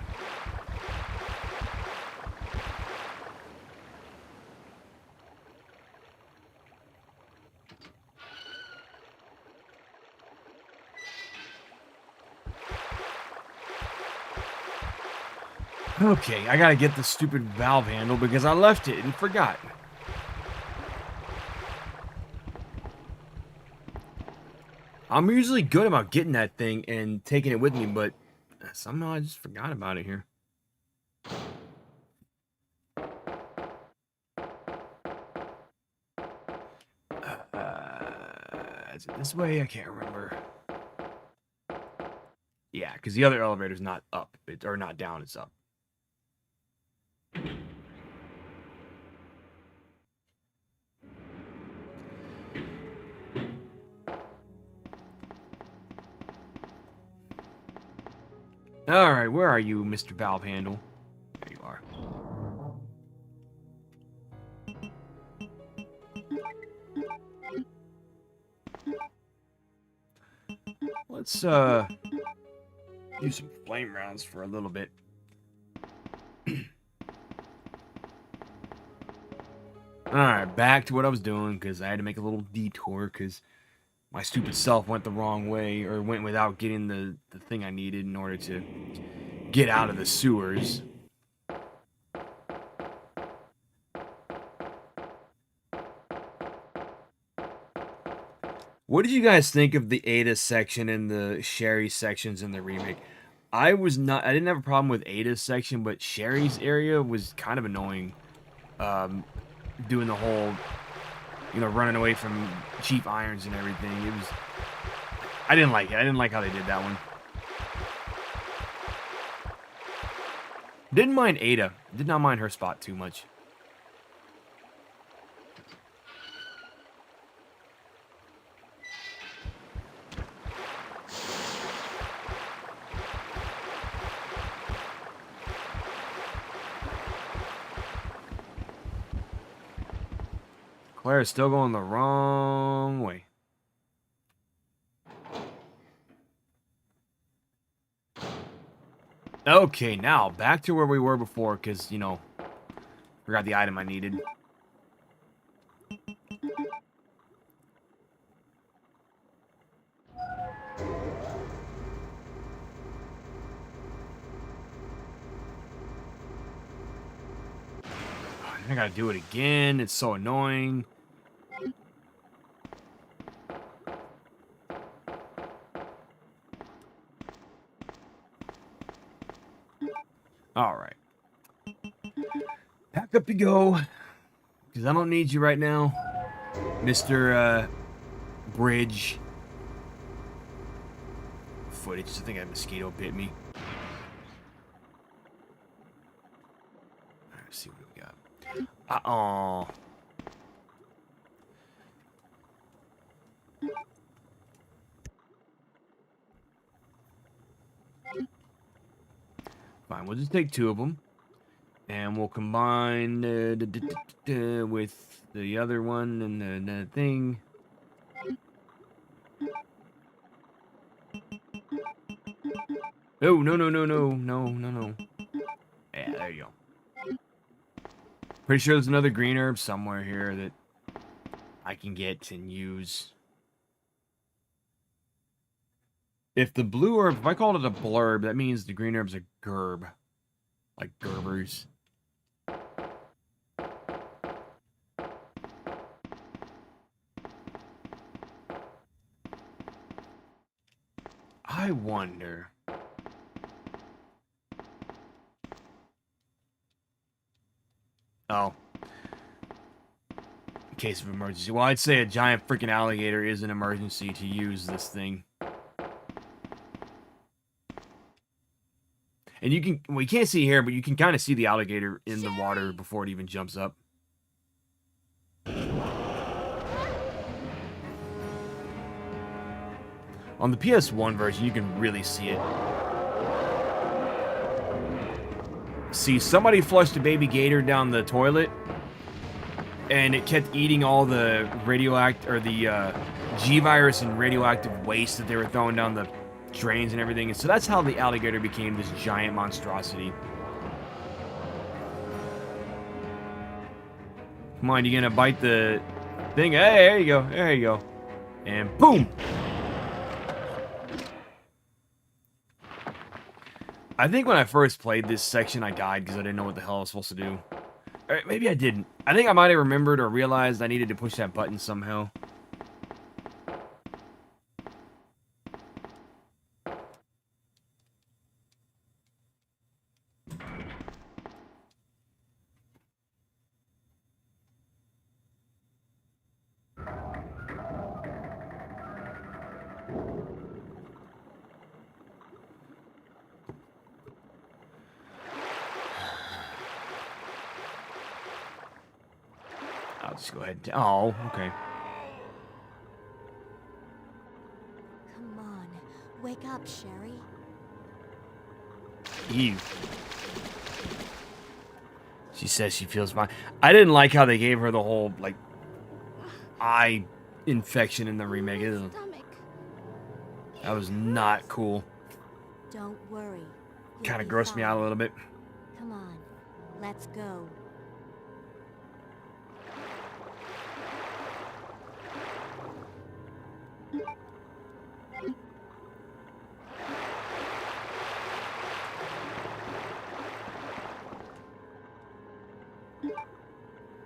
Okay, I gotta get the stupid valve handle because I left it and forgot. I'm usually good about getting that thing and taking it with me, but somehow I just forgot about it here. Is it this way? I can't remember. Yeah, because the other elevator's not up, or not down, it's up. Alright, where are you, Mr. Valve Handle? There you are. Let's, do some flame rounds for a little bit. Alright, back to what I was doing, because I had to make a little detour, because my stupid self went the wrong way, or went without getting the thing I needed in order to get out of the sewers. What did you guys think of the Ada section and the Sherry sections in the remake? I didn't have a problem with Ada's section, but Sherry's area was kind of annoying. Doing the whole, running away from cheap irons and everything. I didn't like it. I didn't like how they did that one. Didn't mind Ada. Did not mind her spot too much. Claire is still going the wrong way. Okay, now back to where we were before, because, forgot the item I needed. I gotta do it again. It's so annoying. Alright. Pack up you go. Because I don't need you right now. Mr. Bridge. Footage. I think a mosquito bit me. Alright, let's see what we got. Uh-oh. Fine, we'll just take 2 of them. And we'll combine with the other one and the thing. Oh, no. Yeah, there you go. Pretty sure there's another green herb somewhere here that I can get and use. If the blue herb, if I called it a blurb, that means the green herb's a gerb. Like Gerbers. I wonder. Oh. In case of emergency. Well, I'd say a giant freaking alligator is an emergency to use this thing. And you can, well, you can't see here, but you can kind of see the alligator in the water before it even jumps up. On the PS1 version, you can really see it. See, somebody flushed a baby gator down the toilet, and it kept eating all the G-virus and radioactive waste that they were throwing down the drains and everything. And so that's how the alligator became this giant monstrosity. Come on, you gonna bite the thing? Hey, there you go. There you go. And boom! I think when I first played this section, I died because I didn't know what the hell I was supposed to do. Or maybe I didn't. I think I might have remembered or realized I needed to push that button somehow. I'll just go ahead and... Oh, okay. Come on, wake up, Sherry. Ew. She says she feels fine. I didn't like how they gave her the whole, like, eye infection in the remake. That was not cool. Don't worry. Kind of grossed me out a little bit. Come on, let's go.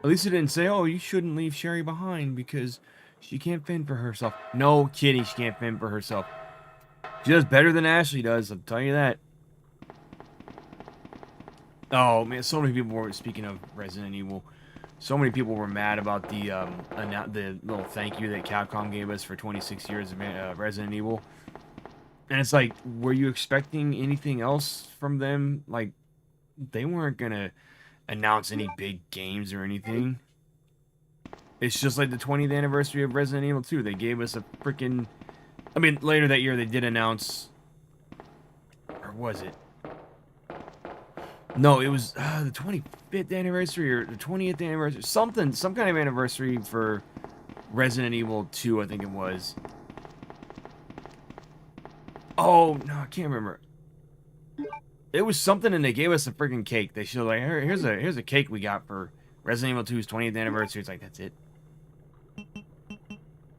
At least it didn't say, oh, you shouldn't leave Sherry behind because she can't fend for herself. No kidding, she can't fend for herself. She does better than Ashley does, I'll tell you that. Oh, man, so many people were, speaking of Resident Evil, so many people were mad about the little thank you that Capcom gave us for 26 years of Resident Evil. And it's like, were you expecting anything else from them? Like, they weren't gonna announce any big games or anything. It's just like the 20th anniversary of Resident Evil 2. They gave us a freaking... I mean, later that year they did announce... Or was it? No, it was the 25th anniversary or the 20th anniversary. Some kind of anniversary for Resident Evil 2, I think it was. Oh, no, I can't remember. It was something, and they gave us a freaking cake. They showed, like, here's a cake we got for Resident Evil 2's 20th anniversary. It's like, that's it.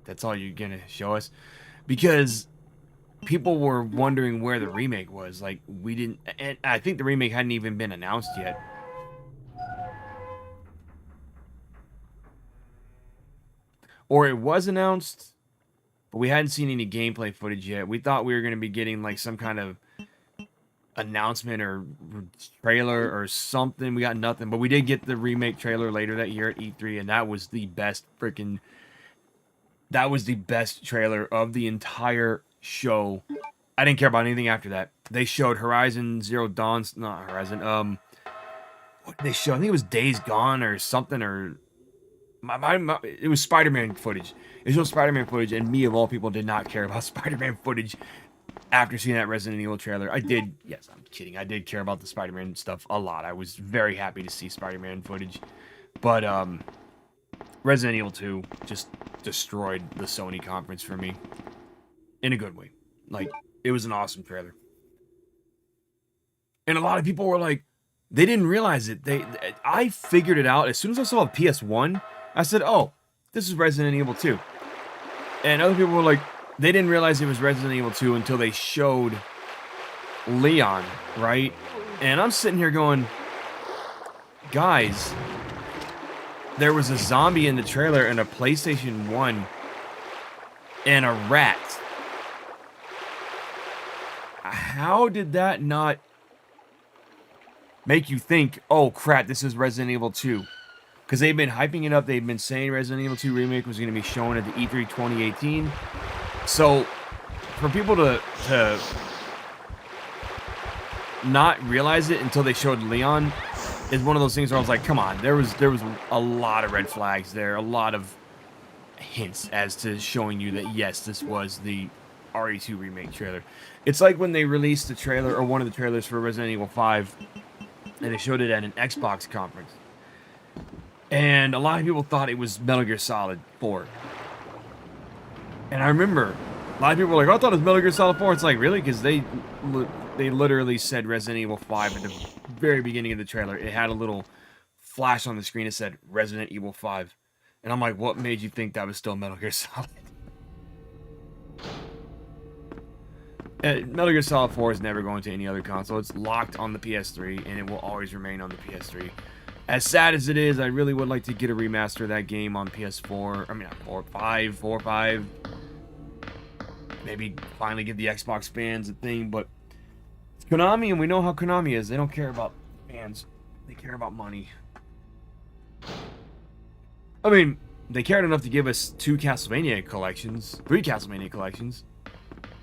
That's all you're gonna show us? Because people were wondering where the remake was. Like, we didn't... And I think the remake hadn't even been announced yet. Or it was announced, but we hadn't seen any gameplay footage yet. We thought we were going to be getting, like, some kind of announcement or trailer or something. We got nothing. But we did get the remake trailer later that year at E3, and that was the best freaking... That was the best trailer of the entire show. I didn't care about anything after that. They showed Horizon Zero Dawn... Not Horizon. What did they show? I think it was Days Gone or something, or... it was Spider-Man footage. It showed Spider-Man footage, and me, of all people, did not care about Spider-Man footage after seeing that Resident Evil trailer. I did... Yes, I'm kidding. I did care about the Spider-Man stuff a lot. I was very happy to see Spider-Man footage. But, Resident Evil 2 just destroyed the Sony conference for me. In a good way. Like, it was an awesome trailer. And a lot of people were like, they didn't realize it. I figured it out. As soon as I saw a PS1, I said, oh, this is Resident Evil 2. And other people were like, they didn't realize it was Resident Evil 2 until they showed Leon, right? And I'm sitting here going, guys, there was a zombie in the trailer and a PlayStation 1 and a rat. How did that not make you think, oh crap, this is Resident Evil 2? Because they've been hyping it up. They've been saying Resident Evil 2 Remake was going to be shown at the E3 2018. So, for people to not realize it until they showed Leon is one of those things where I was like, come on, there was a lot of red flags there, a lot of hints as to showing you that yes, this was the RE2 remake trailer. It's like when they released the trailer, or one of the trailers for Resident Evil 5, and they showed it at an Xbox conference. And a lot of people thought it was Metal Gear Solid 4. And I remember, a lot of people were like, oh, I thought it was Metal Gear Solid 4. It's like, really? Because they literally said Resident Evil 5 at the very beginning of the trailer. It had a little flash on the screen that said Resident Evil 5. And I'm like, what made you think that was still Metal Gear Solid? Metal Gear Solid 4 is never going to any other console. It's locked on the PS3, and it will always remain on the PS3. As sad as it is, I really would like to get a remaster of that game on PS4. I mean, not 4, 5. Maybe finally give the Xbox fans a thing, but it's Konami, and we know how Konami is. They don't care about fans. They care about money. I mean, they cared enough to give us 3 Castlevania collections,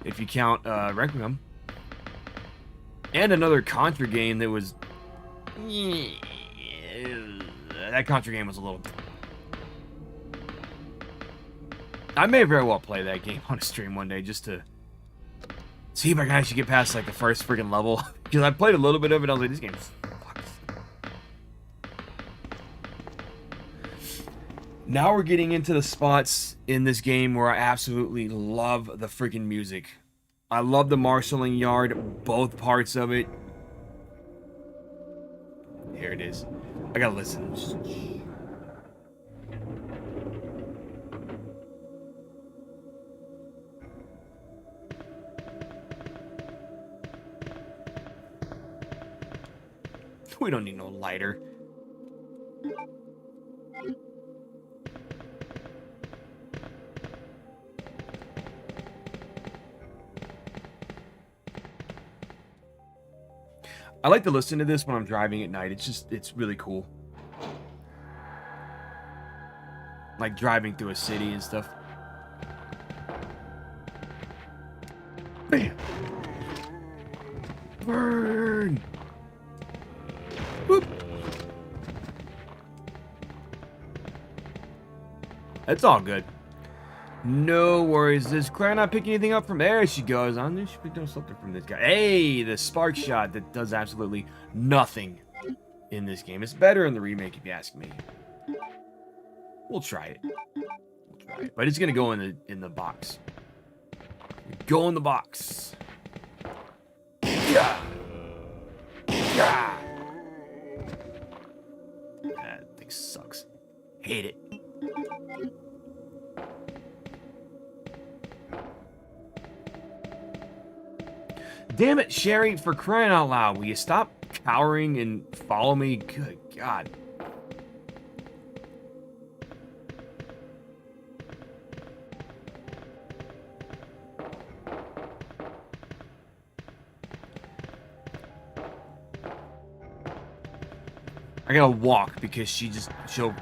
if you count Requiem. And another Contra game that was... That Contra game was a little... I may very well play that game on a stream one day just to see if I can actually get past like the first freaking level. Because I played a little bit of it, I was like, this game sucks. Now we're getting into the spots in this game where I absolutely love the freaking music. I love the marshalling yard, both parts of it. Here it is. I gotta listen. We don't need no lighter. I like to listen to this when I'm driving at night. It's really cool. Like driving through a city and stuff. Bam! Burn! Whoop! It's all good. No worries. Does Claire not pick anything up from there? She goes, I knew she picked up something from this guy. Hey, the spark shot that does absolutely nothing in this game. It's better in the remake if you ask me. We'll try it. But it's gonna go in the box. Go in the box. Yeah. Yeah. That thing sucks. Hate it. Damn it, Sherry, for crying out loud. Will you stop cowering and follow me? Good God. I gotta walk because she'll...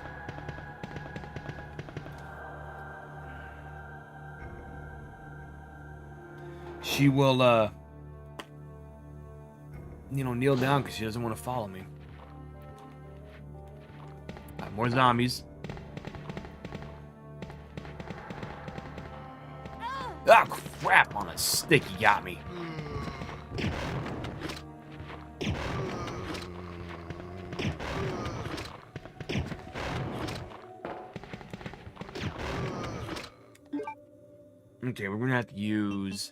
She will, you know, kneel down because she doesn't want to follow me. More zombies. Ah, crap on a stick, you got me. Okay, we're gonna have to use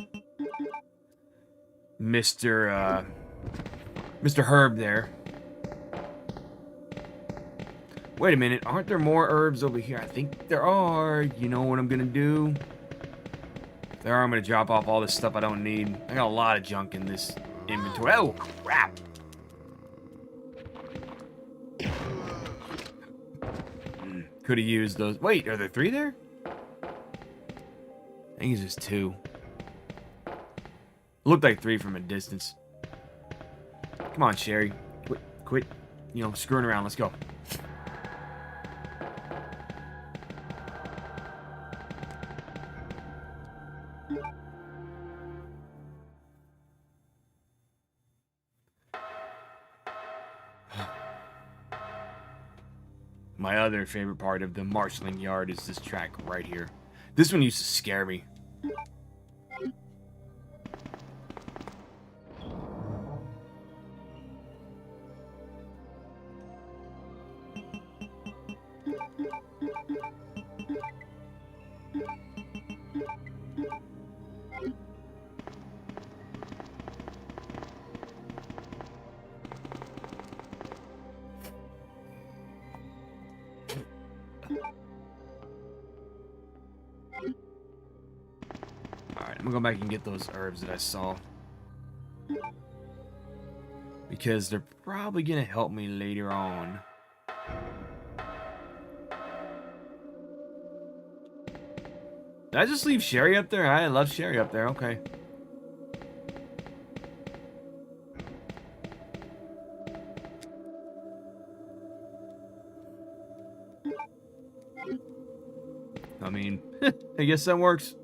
Mr. Herb there. Wait a minute, aren't there more herbs over here? I think there are. You know what I'm gonna do? If there are, I'm gonna drop off all this stuff I don't need. I got a lot of junk in this inventory. Oh, crap! Could have used those. Wait, are there 3 there? I think it's just 2. Looked like 3 from a distance. Come on, Sherry. Quit, you know, screwing around. Let's go. My other favorite part of the marshalling yard is this track right here. This one used to scare me. Alright, I'm gonna go back and get those herbs that I saw. Because they're probably gonna help me later on. Did I just leave Sherry up there? I love Sherry up there, okay. I mean, I guess that works.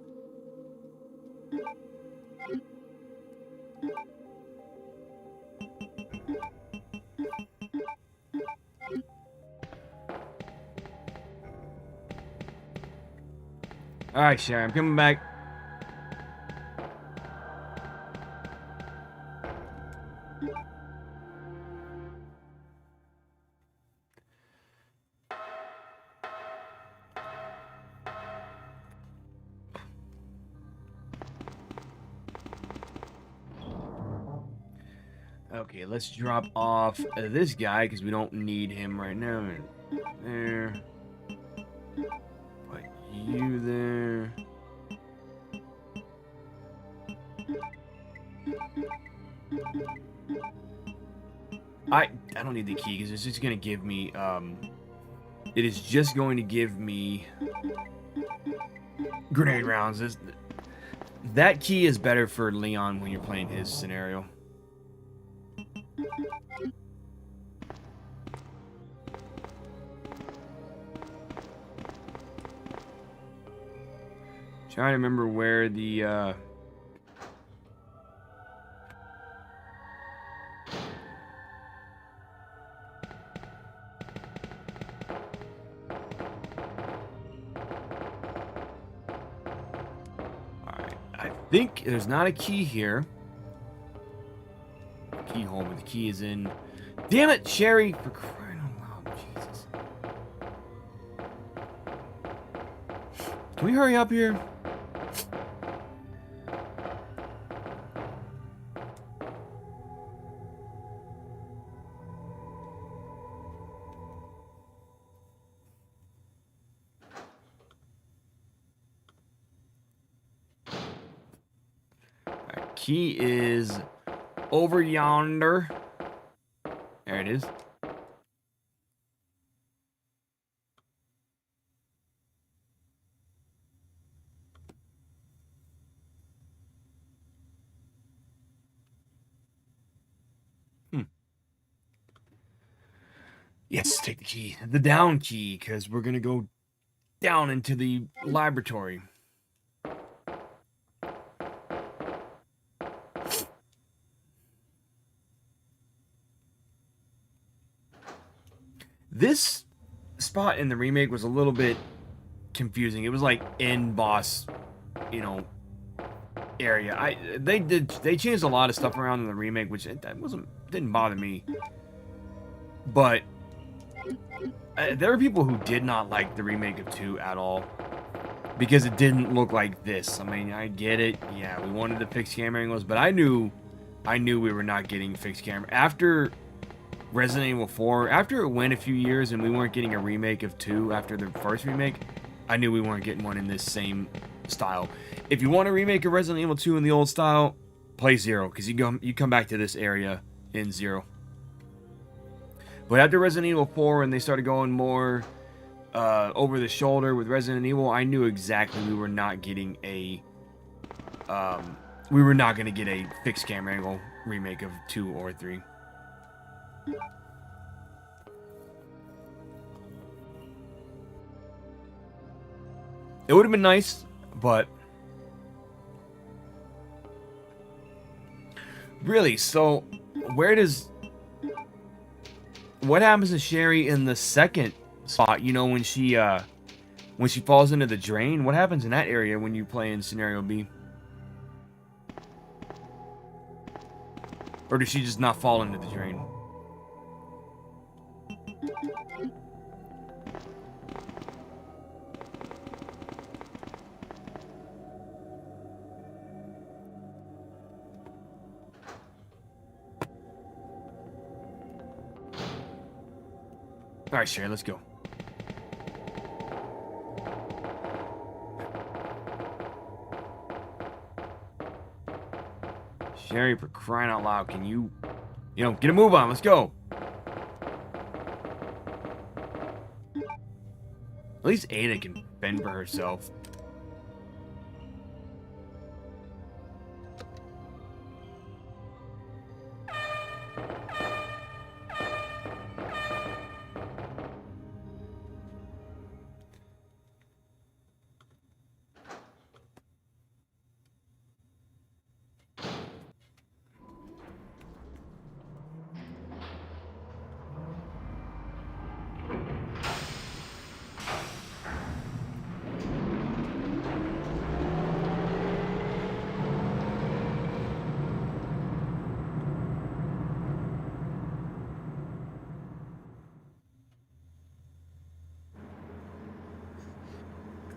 Alright, Sherry, I'm coming back. Okay, let's drop off this guy because we don't need him right now. There. Put you there. I don't need the key because it's just gonna give me it is just going to give me grenade rounds. That key is better for Leon when you're playing his scenario. Trying to remember where the Alright, I think there's not a key here. Keyhole, but the key is in. Damn it, Sherry! For crying out loud, Jesus. Can we hurry up here? Alright, key is over yonder. There it is. Yes, take the key. The down key, because we're going to go down into the laboratory. This spot in the remake was a little bit confusing. It was like end boss, you know, area. They changed a lot of stuff around in the remake, which didn't bother me. But there were people who did not like the remake of 2 at all because it didn't look like this. I mean, I get it. Yeah, we wanted to fix camera angles, but I knew we were not getting fixed camera after Resident Evil 4. After it went a few years and we weren't getting a remake of 2 after the first remake, I knew we weren't getting one in this same style. If you want to remake a Resident Evil 2 in the old style, play 0, because you come back to this area in 0. But after Resident Evil 4, and they started going more over the shoulder with Resident Evil, I knew exactly we were not getting a we were not going to get a fixed camera angle remake of 2 or 3. It would have been nice, but really, so what happens to Sherry in the second spot? You know, when she falls into the drain, what happens in that area when you play in scenario B? Or does she just not fall into the drain? All right, Sherry, let's go. Sherry, for crying out loud, can you get a move on? Let's go. At least Ada can fend for herself.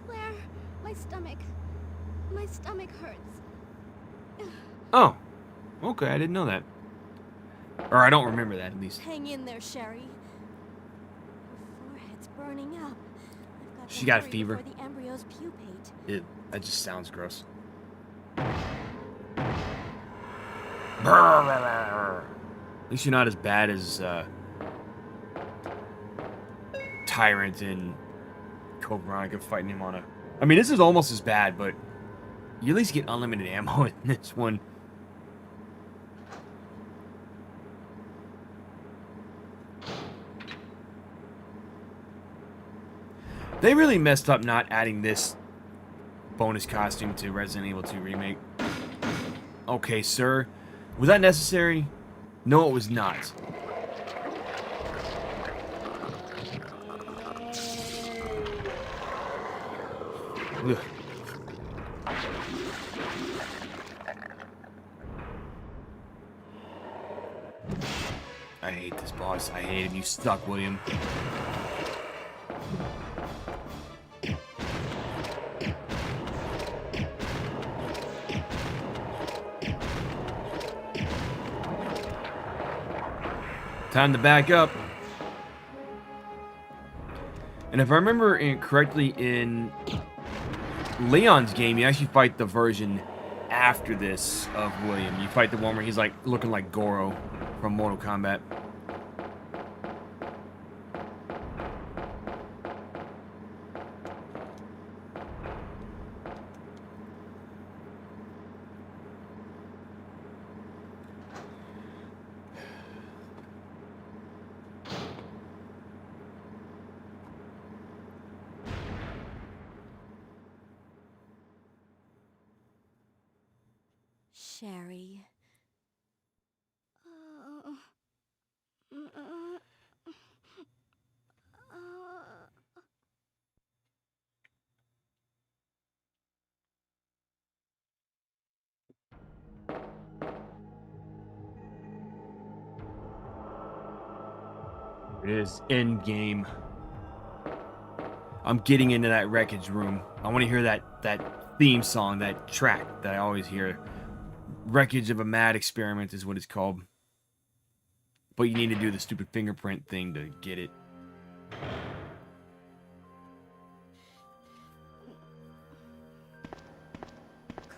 Claire, my stomach hurts. Oh, okay, I didn't know that. Or I don't remember that, at least. Hang in there, Sherry. Your forehead's burning up. I've got She to got hurry fever. before the embryos pupate. That just sounds gross. At least you're not as bad as Tyrant and Code Veronica fighting him on a... I mean, this is almost as bad, but you at least get unlimited ammo in this one. They really messed up not adding this bonus costume to Resident Evil 2 Remake. Okay, sir. Was that necessary? No, it was not. Ugh. I hate this boss. I hate him. You suck, William. Time to back up. And if I remember correctly, in Leon's game, you actually fight the version after this of William. You fight the one where he's like looking like Goro from Mortal Kombat. Sherry. It is end game. I'm getting into that wreckage room. I want to hear that theme song, that track that I always hear. Wreckage of a Mad Experiment is what it's called. But you need to do the stupid fingerprint thing to get it.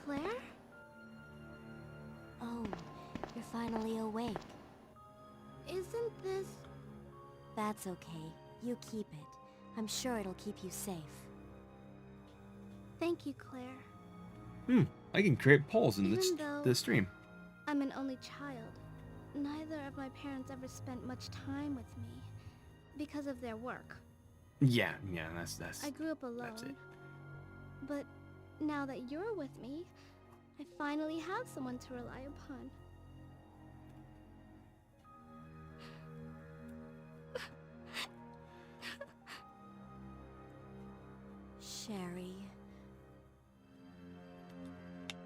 Claire? Oh, you're finally awake. Isn't this... That's okay. You keep it. I'm sure it'll keep you safe. Thank you, Claire. I can create polls in Even though the stream. I'm an only child, neither of my parents ever spent much time with me because of their work. Yeah, that's I grew up alone. that's it. But now that you're with me, I finally have someone to rely upon. Sherry.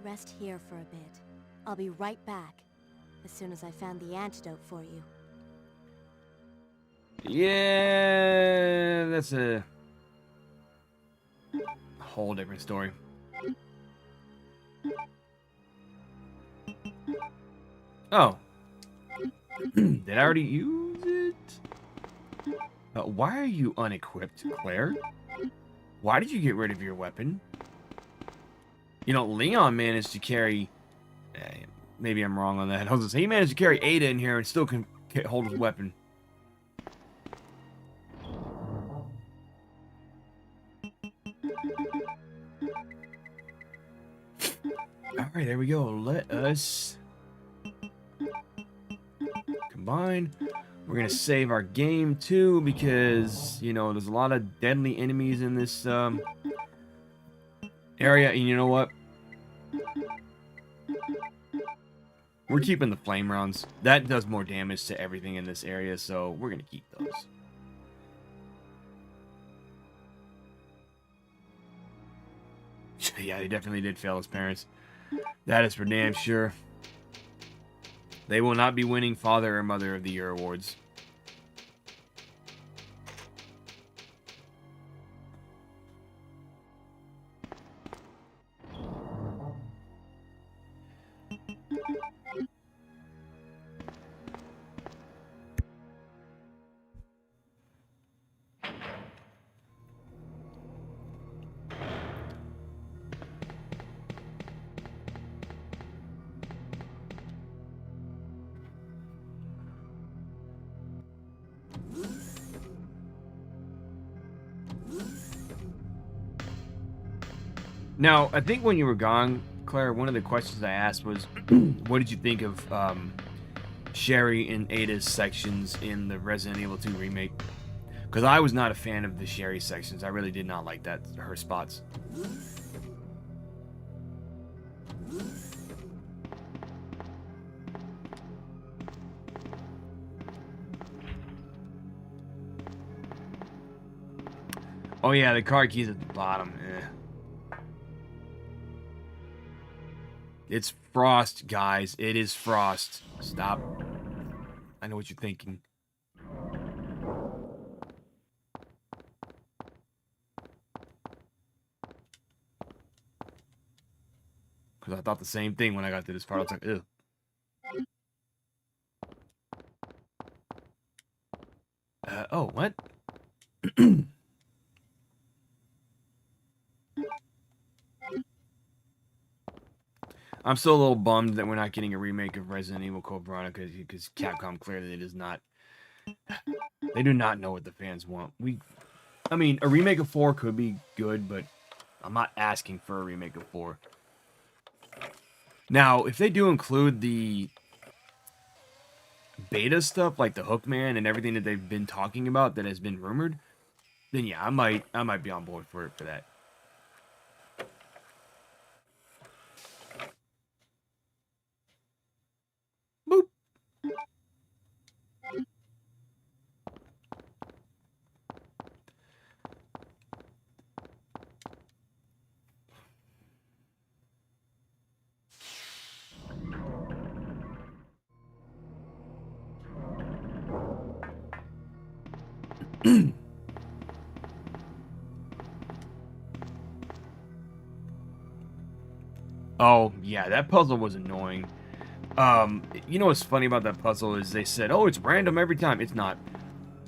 Rest here for a bit. I'll be right back, as soon as I found the antidote for you. Yeah, that's a whole different story. Oh. Did I already use it? Why are you unequipped, Claire? Why did you get rid of your weapon? You know, Leon managed to carry... maybe I'm wrong on that. I was gonna say, he managed to carry Ada in here and still can hold his weapon. Alright, there we go. Let us... combine. We're gonna save our game too, because, you know, there's a lot of deadly enemies in this area, and you know what? We're keeping the flame rounds. That does more damage to everything in this area, so we're gonna keep those. Yeah, he definitely did fail his parents. That is for damn sure. They will not be winning Father or Mother of the Year awards. Now, I think when you were gone, Claire, one of the questions I asked was, what did you think of Sherry and Ada's sections in the Resident Evil 2 remake? Because I was not a fan of the Sherry sections. I really did not like her spots. Oh yeah, the card key's at the bottom. It's Frost, guys. It is Frost. Stop. I know what you're thinking. Because I thought the same thing when I got to this part. I was like, ew. Oh, what? I'm still a little bummed that we're not getting a remake of Resident Evil Code Veronica because Capcom clearly does not. They do not know what the fans want. I mean, a remake of 4 could be good, but I'm not asking for a remake of 4. Now, if they do include the beta stuff, like the Hookman and everything that they've been talking about that has been rumored, then yeah, I might be on board for that. Boop. Oh, yeah, that puzzle was annoying. You know what's funny about that puzzle is they said, oh, it's random every time. It's not.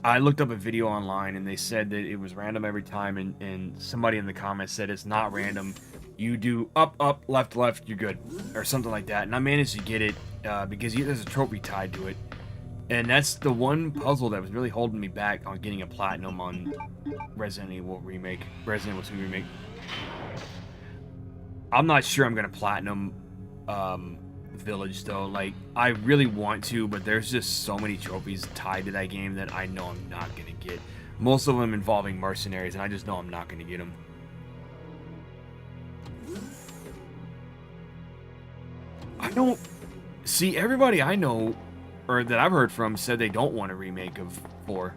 I looked up a video online and they said that it was random every time, and somebody in the comments said it's not random. You do up, up, left, left, you're good. Or something like that. And I managed to get it because there's a trophy tied to it. And that's the one puzzle that was really holding me back on getting a platinum on Resident Evil 2 Remake. I'm not sure I'm going to platinum Village, though. Like, I really want to, but there's just so many trophies tied to that game that I know I'm not going to get. Most of them involving mercenaries, and I just know I'm not going to get them. I don't... See, everybody I know, or that I've heard from, said they don't want a remake of 4.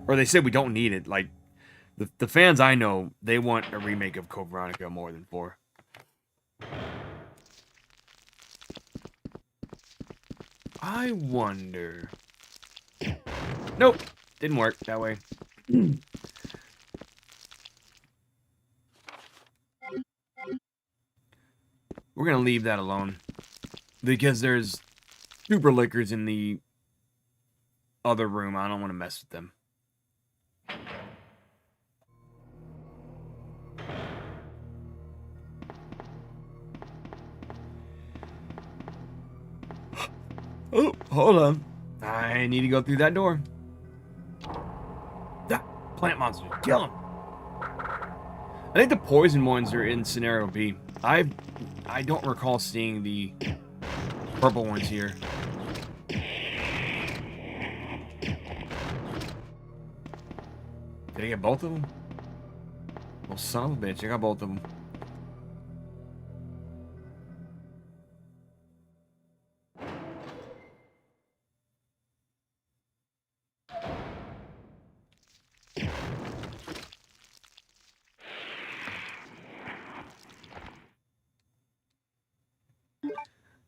Or they said we don't need it. Like, the fans I know, they want a remake of Code Veronica more than 4. I wonder... Nope, didn't work that way. We're going to leave that alone. Because there's super liquors in the other room. I don't want to mess with them. Oh, hold on. I need to go through that door. Ah, plant monsters. Kill them. I think the poison ones are in scenario B. I don't recall seeing the purple ones here. Did I get both of them? Well, son of a bitch, I got both of them.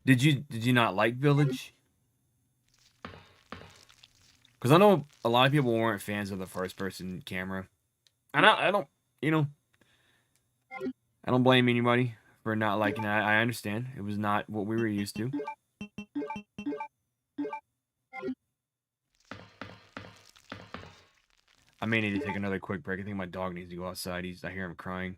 Did you not like Village? Because I know a lot of people weren't fans of the first-person camera. And I don't, you know, I don't blame anybody for not liking it. I understand. It was not what we were used to. I may need to take another quick break. I think my dog needs to go outside. I hear him crying.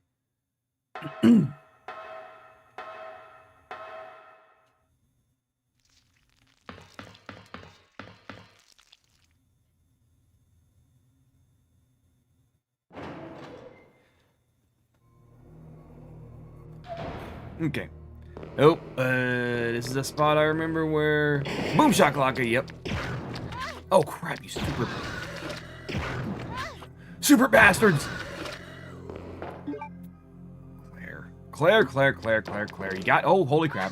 Okay. Nope. This is a spot I remember where... Boom shakalaka, yep. Oh, crap, you super... Super bastards! Claire. You got... Oh, holy crap.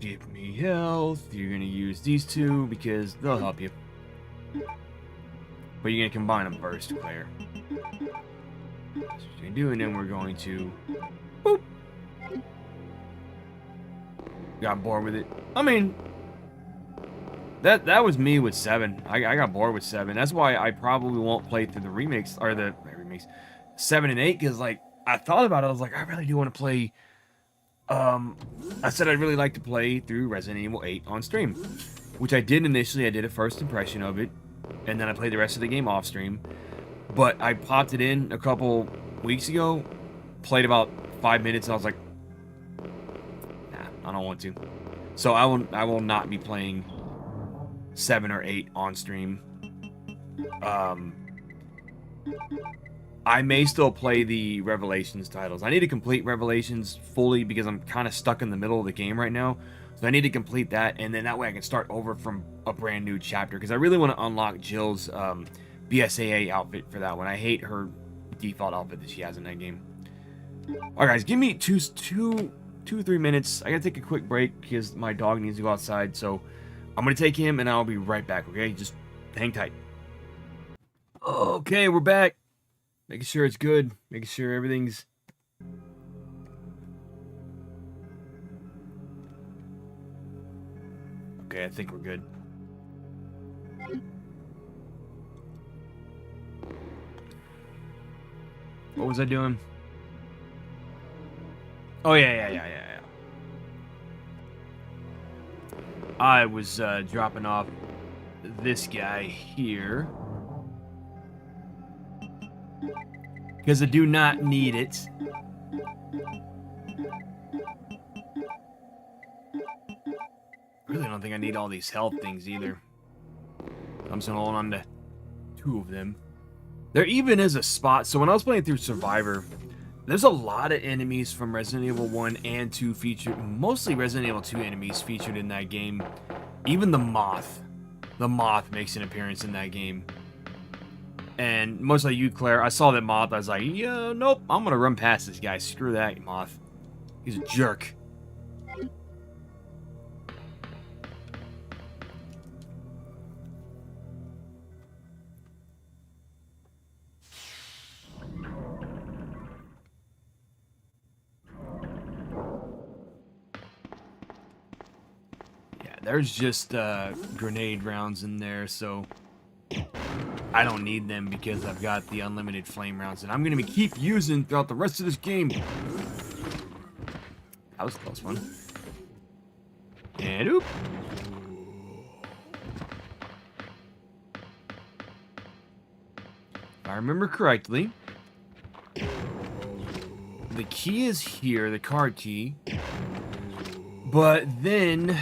Give me health. You're gonna use these two because they'll help you. But you're gonna combine them first, Claire. That's what you're gonna do, and then we're going to... Boop! Got bored with it. I mean... That was me with 7. I got bored with 7. That's why I probably won't play through the remakes, or the remakes, 7 and 8, because, like, I thought about it. I was like, I really do want to play... I said I'd really like to play through Resident Evil 8 on stream, which I did initially. I did a first impression of it, and then I played the rest of the game off stream. But I popped it in a couple weeks ago, played about 5 minutes, and I was like, nah, I don't want to. So I will not be playing 7 or 8 on stream. I may still play the Revelations titles. I need to complete Revelations fully because I'm kind of stuck in the middle of the game right now. So I need to complete that, and then that way I can start over from a brand new chapter, because I really want to unlock Jill's BSAA outfit for that one. I hate her default outfit that she has in that game. Alright guys, give me 3 minutes. I gotta take a quick break because my dog needs to go outside. So I'm gonna take him and I'll be right back, okay? Just hang tight. Okay, we're back. Making sure it's good. Making sure everything's... Okay, I think we're good. What was I doing? Oh, yeah. I was dropping off this guy here. Because I do not need it. Really don't think I need all these health things either. I'm just gonna hold on to 2 of them. There even is a spot. So when I was playing through Survivor, there's a lot of enemies from Resident Evil 1 and 2 featured. Mostly Resident Evil 2 enemies featured in that game. Even the Moth. The Moth makes an appearance in that game. And much like you, Claire, I saw that Moth. I was like, yeah, nope, I'm going to run past this guy. Screw that, Moth. He's a jerk. Yeah, there's just grenade rounds in there, so... I don't need them because I've got the unlimited flame rounds that I'm going to keep using throughout the rest of this game. That was a close one. And oop. If I remember correctly, the key is here, the card key. But then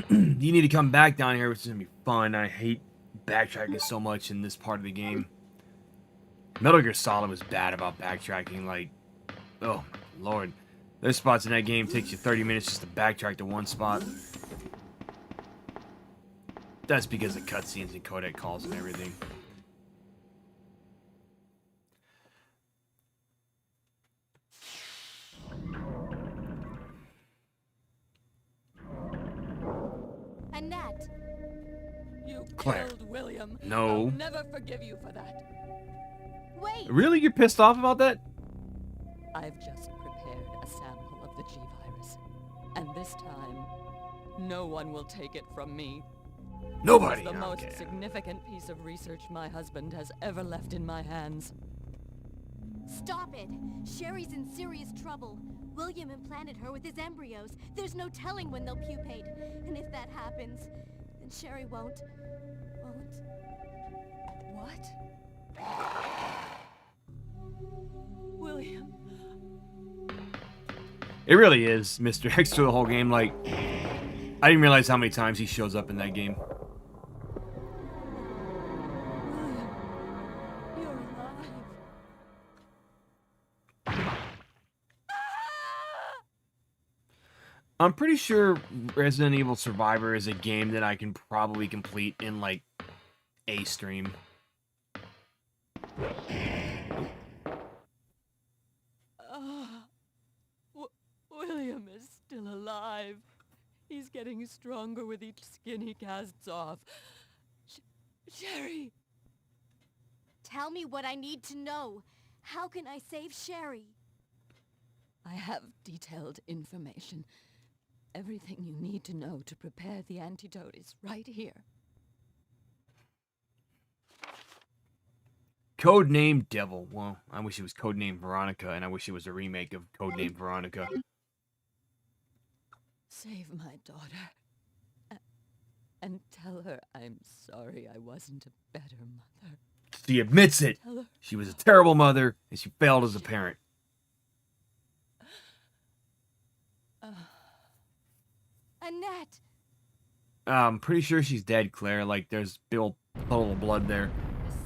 you need to come back down here, which is going to be fun. I hate backtracking so much in this part of the game. Metal Gear Solid was bad about backtracking. Like, oh lord, there's spots in that game takes you 30 minutes just to backtrack to one spot. That's because of cutscenes and codec calls and everything. Annette! You Claire. killed William. No. I'll never forgive you for that. Wait! Really? You're pissed off about that? I've just prepared a sample of the G virus. And this time, no one will take it from me. Nobody. It's the most Okay. significant piece of research my husband has ever left in my hands. Stop it! Sherry's in serious trouble. William implanted her with his embryos. There's no telling when they'll pupate. And if that happens, then Sherry won't... What? William. It really is Mr. X through the whole game. Like, I didn't realize how many times he shows up in that game. William. You're alive. I'm pretty sure Resident Evil Survivor is a game that I can probably complete in, like, a stream. William is still alive. He's getting stronger with each skin he casts off. Sherry! Tell me what I need to know. How can I save Sherry? I have detailed information. Everything you need to know to prepare the antidote is right here. Codename Devil. Well, I wish it was Codename Veronica, and I wish it was a remake of Codename Veronica. Save my daughter. And tell her I'm sorry I wasn't a better mother. She admits it. Tell her. She was a terrible mother, and she failed as a parent. Annette! I'm pretty sure she's dead, Claire. Like, there's a puddle of blood there.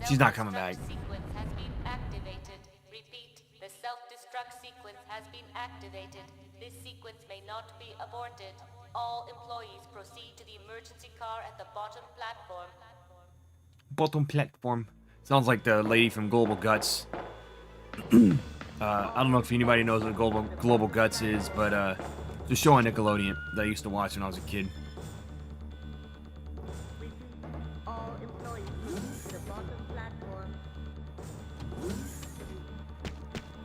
She's not coming back. Sequence has been activated. Repeat, the self-destruct sequence has been activated. This sequence may not be aborted. All employees proceed to the emergency car at the bottom platform. Bottom platform. Sounds like the lady from Global Guts. I don't know if anybody knows what Global Guts is, but it's a show on Nickelodeon that I used to watch when I was a kid. All employees to the bottom platform.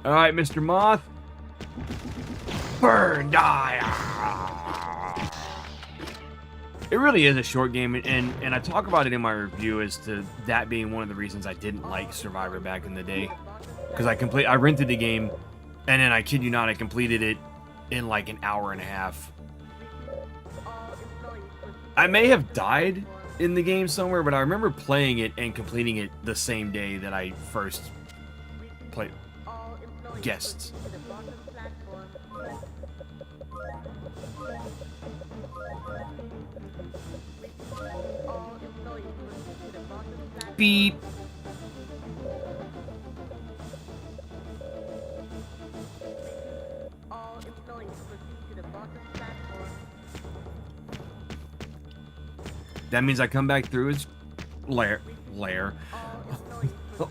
Alright, Mr. Moth. Burn, die! It really is a short game, and I talk about it in my review as to that being one of the reasons I didn't like Survivor back in the day. Because I rented the game, and then I kid you not, I completed it in like an hour and a half. I may have died in the game somewhere, but I remember playing it and completing it the same day that I first played. Guests. Beep. That means I come back through as Lair.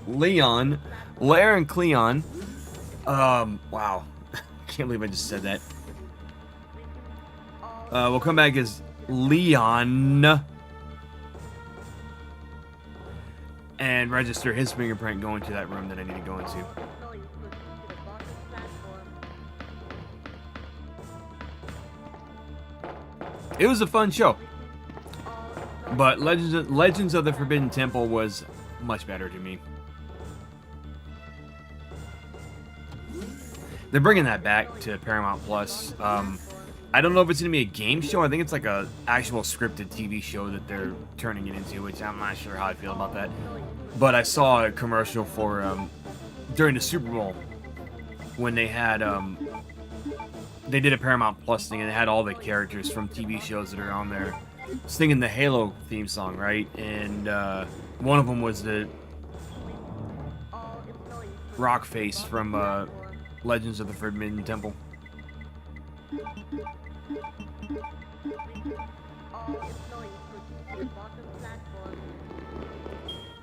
Leon. Lair and Cleon. Wow. Can't believe I just said that. We'll come back as Leon. And register his fingerprint going to that room that I need to go into. It was a fun show. But Legends of the Forbidden Temple was much better to me. They're bringing that back to Paramount Plus. I don't know if it's going to be a game show. I think it's like a actual scripted TV show that they're turning it into, which I'm not sure how I feel about that. But I saw a commercial for during the Super Bowl when they had they did a Paramount Plus thing, and they had all the characters from TV shows that are on there singing the Halo theme song, right? And one of them was the rock face from Legends of the Forbidden Temple.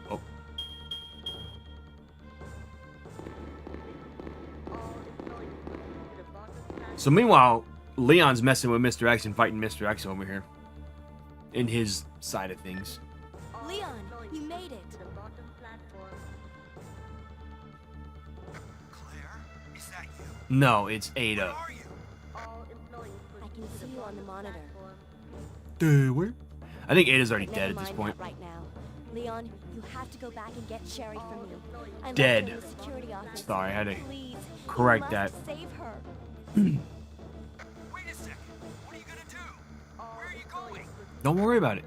Oh. So meanwhile, Leon's messing with Mr. X and fighting Mr. X over here in his side of things. Leon, you made it. Claire, is that you? No, it's Ada. Where are you? I can see you on the monitor. Where? I think Ada's already dead at this point. Right now. Leon, you have to go back and get Sherry from me. I Dead. left her in the security office. Sorry, I had to Please, correct you that. must save her. Wait a second. What are you gonna do? Where are you going? Don't worry about it.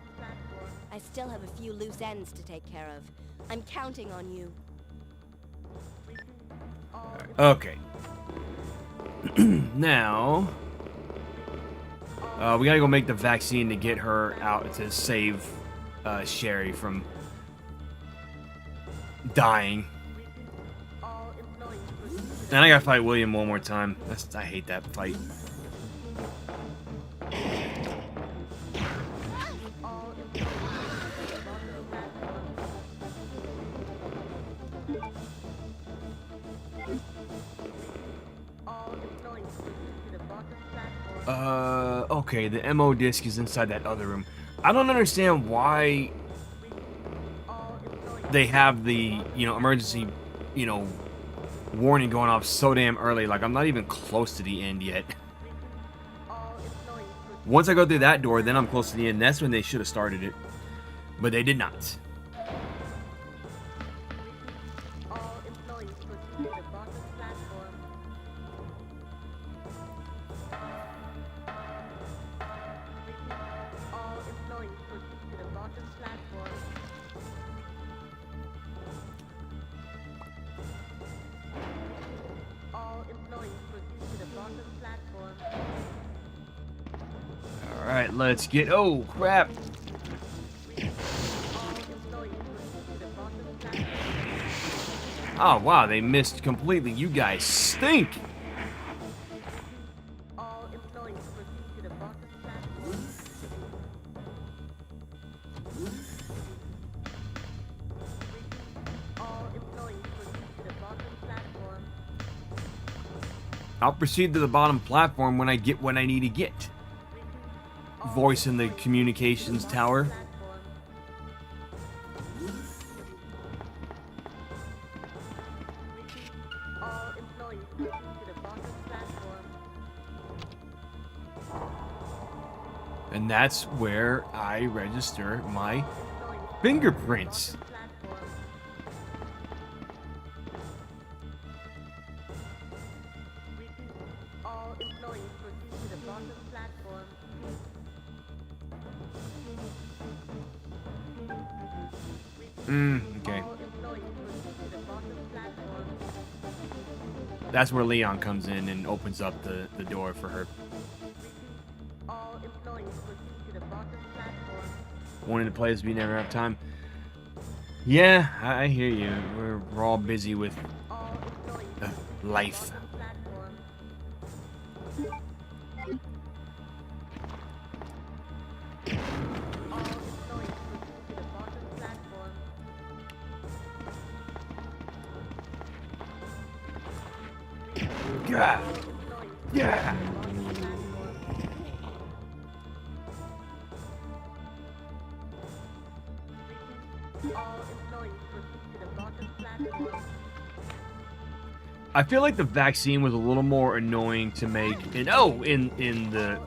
I still have a few loose ends to take care of. I'm counting on you. Okay. Now, we gotta go make the vaccine to get her out to save Sherry from dying. And I gotta fight William one more time. I hate that fight. Okay, the MO disc is inside that other room. I don't understand why they have the, emergency, warning going off so damn early. Like, I'm not even close to the end yet. Once I go through that door, then I'm close to the end. That's when they should have started it. But they did not. Alright, let's get... Oh, crap! Oh, wow, they missed completely. You guys stink! I'll proceed to the bottom platform when I get what I need to get. Voice in the communications tower. And that's where I register my fingerprints. Okay. That's where Leon comes in and opens up the door for her. Wanting to play this, but you never have time. Yeah, I hear you. We're all busy with life. Yeah. Yeah. I feel like the vaccine was a little more annoying to make. And in the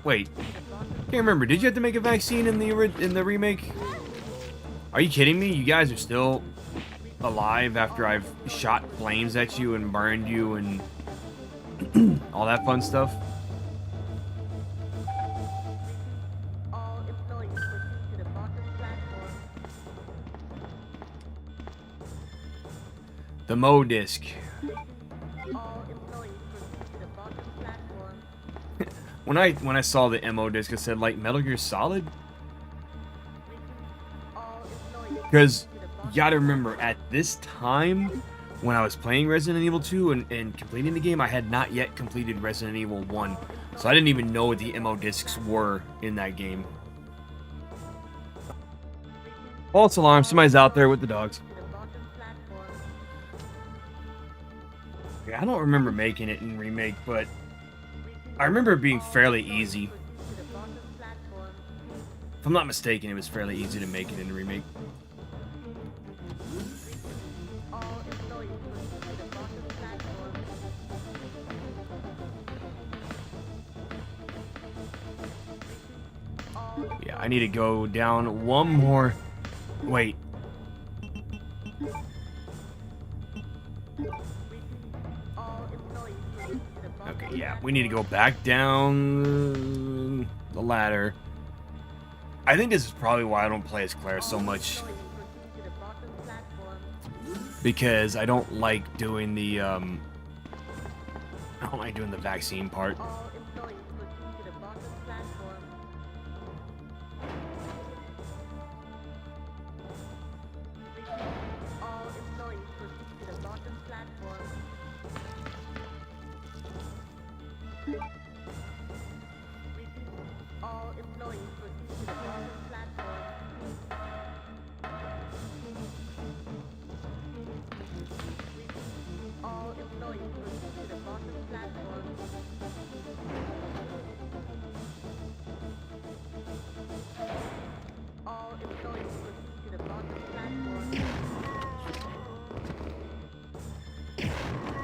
wait, can't remember. Did you have to make a vaccine in the remake? Are you kidding me? You guys are still alive after I've shot flames at you and burned you and all that fun stuff. The Mo disc. When I saw the MO disc, I said, like, Metal Gear Solid? Because you gotta remember, at this time, when I was playing Resident Evil 2 and completing the game, I had not yet completed Resident Evil 1. So I didn't even know what the MO discs were in that game. False alarm, somebody's out there with the dogs. Yeah, I don't remember making it in Remake, but I remember it being fairly easy. If I'm not mistaken, it was fairly easy to make it in the Remake. Yeah, I need to go down one more. Wait. Okay, yeah. we need to go back down the ladder. I think this is probably why I don't play as Claire so much. Because I don't like doing the vaccine part.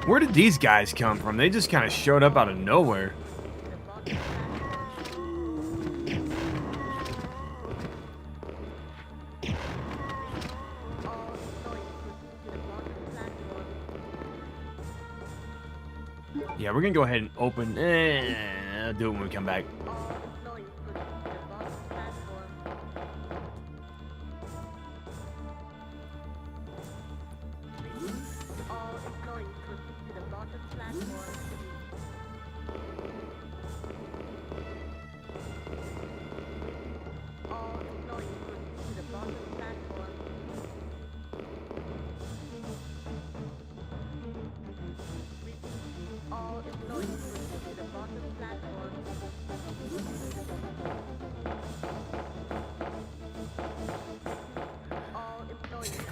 Where did these guys come from? They just kind of showed up out of nowhere. Yeah, we're gonna go ahead and open. I'll do it when we come back.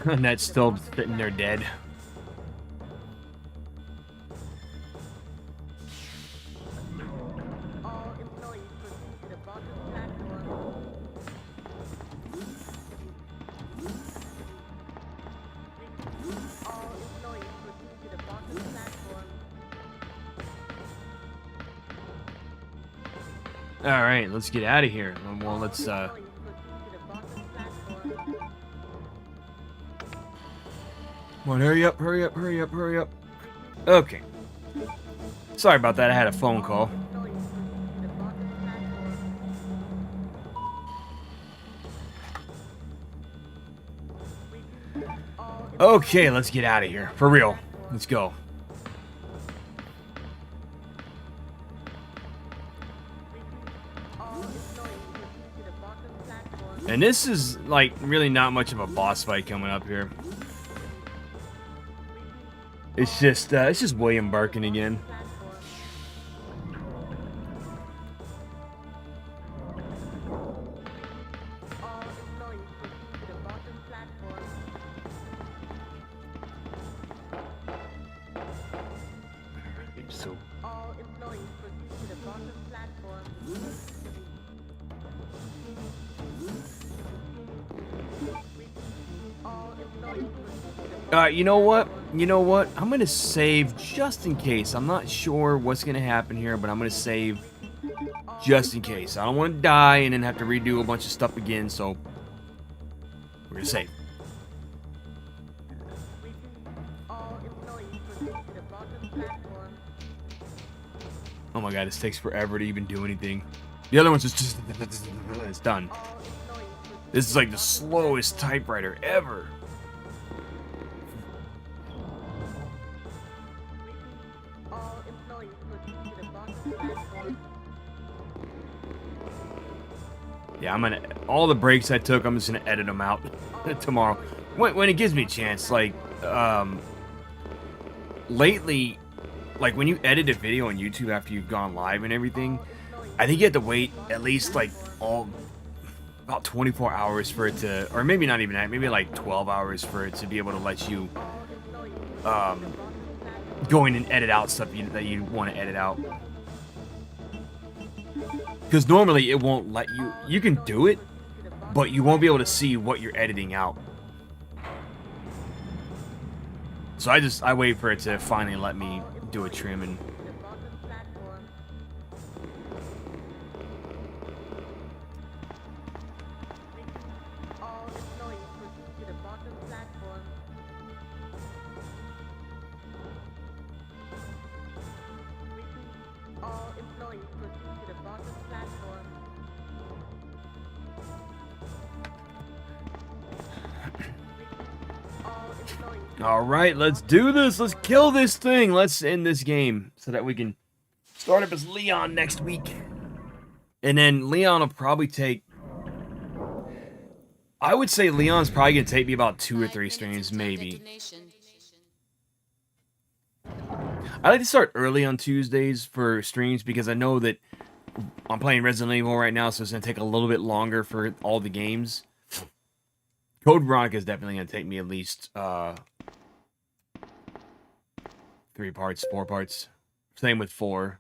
And that's still sitting there dead. All right, let's get out of here. Well, let's Come on, hurry up, hurry up, hurry up, hurry up. Okay. Sorry about that, I had a phone call. Okay, let's get out of here. For real. Let's go. And this is, like, really not much of a boss fight coming up here. It's just William Birkin again. So All employees proceed to the bottom platform. All employees proceed to the you know what? You know what? I'm gonna save just in case. I'm not sure what's gonna happen here, but I'm gonna save just in case. I don't want to die and then have to redo a bunch of stuff again, so we're gonna save. all employees proceed to the bottom platform. Oh my god, this takes forever to even do anything. The other one's just it's done. This is like the slowest typewriter ever. All employees proceed to the bottom platform. Yeah, I'm gonna all the breaks I took. I'm just gonna edit them out tomorrow when it gives me a chance. Like lately, like when you edit a video on YouTube after you've gone live and everything, I think you have to wait at least like about 24 hours for it to, or maybe not even that, maybe like 12 hours for it to be able to let you go in and edit out stuff that you want to edit out. Because normally it won't let you. You can do it, but you won't be able to see what you're editing out. So I wait for it to finally let me do a trim and. All employees proceed to the bottom platform. All All right, let's do this. Let's kill this thing. Let's end this game so that we can start up as Leon next week. And then Leon will probably take... I would say Leon's probably going to take me about 2 or 3 streams, maybe. I like to start early on Tuesdays for streams because I know that I'm playing Resident Evil right now, so it's going to take a little bit longer for all the games. Code Veronica is definitely going to take me at least 3 parts, 4 parts. Same with 4.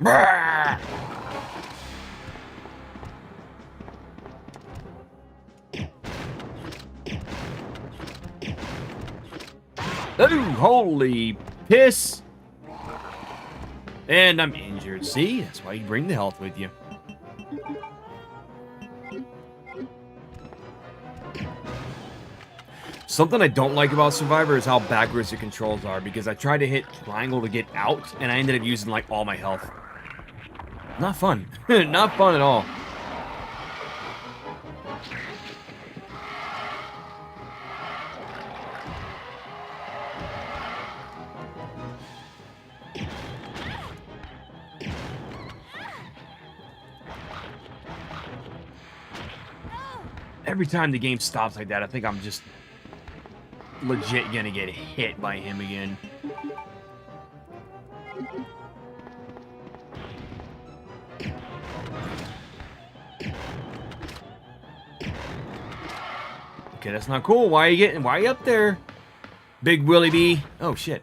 Brrr! Oh, holy piss! And I'm injured. See? That's why you bring the health with you. Something I don't like about Survivor is how backwards the controls are, because I tried to hit triangle to get out, and I ended up using, like, all my health. Not fun. Not fun at all. Every time the game stops like that, I think I'm just legit gonna get hit by him again. Okay, that's not cool. Why are you up there? Big Willie B. Oh shit.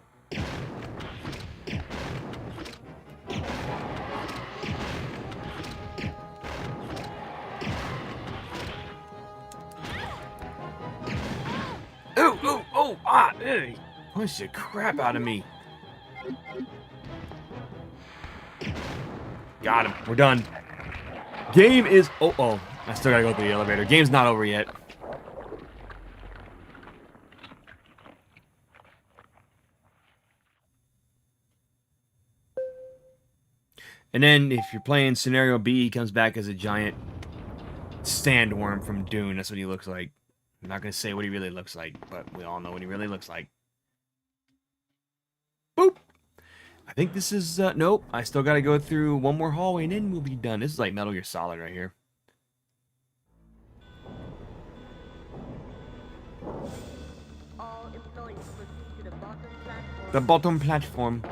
He punched the crap out of me. Got him. We're done. Game is... Oh. I still gotta go through the elevator. Game's not over yet. And then, if you're playing Scenario B, he comes back as a giant sandworm from Dune. That's what he looks like. I'm not going to say what he really looks like, but we all know what he really looks like. Boop! I think this is... nope. I still got to go through one more hallway, and then we'll be done. This is like Metal Gear Solid right here. All employees proceed to the bottom platform. The bottom platform.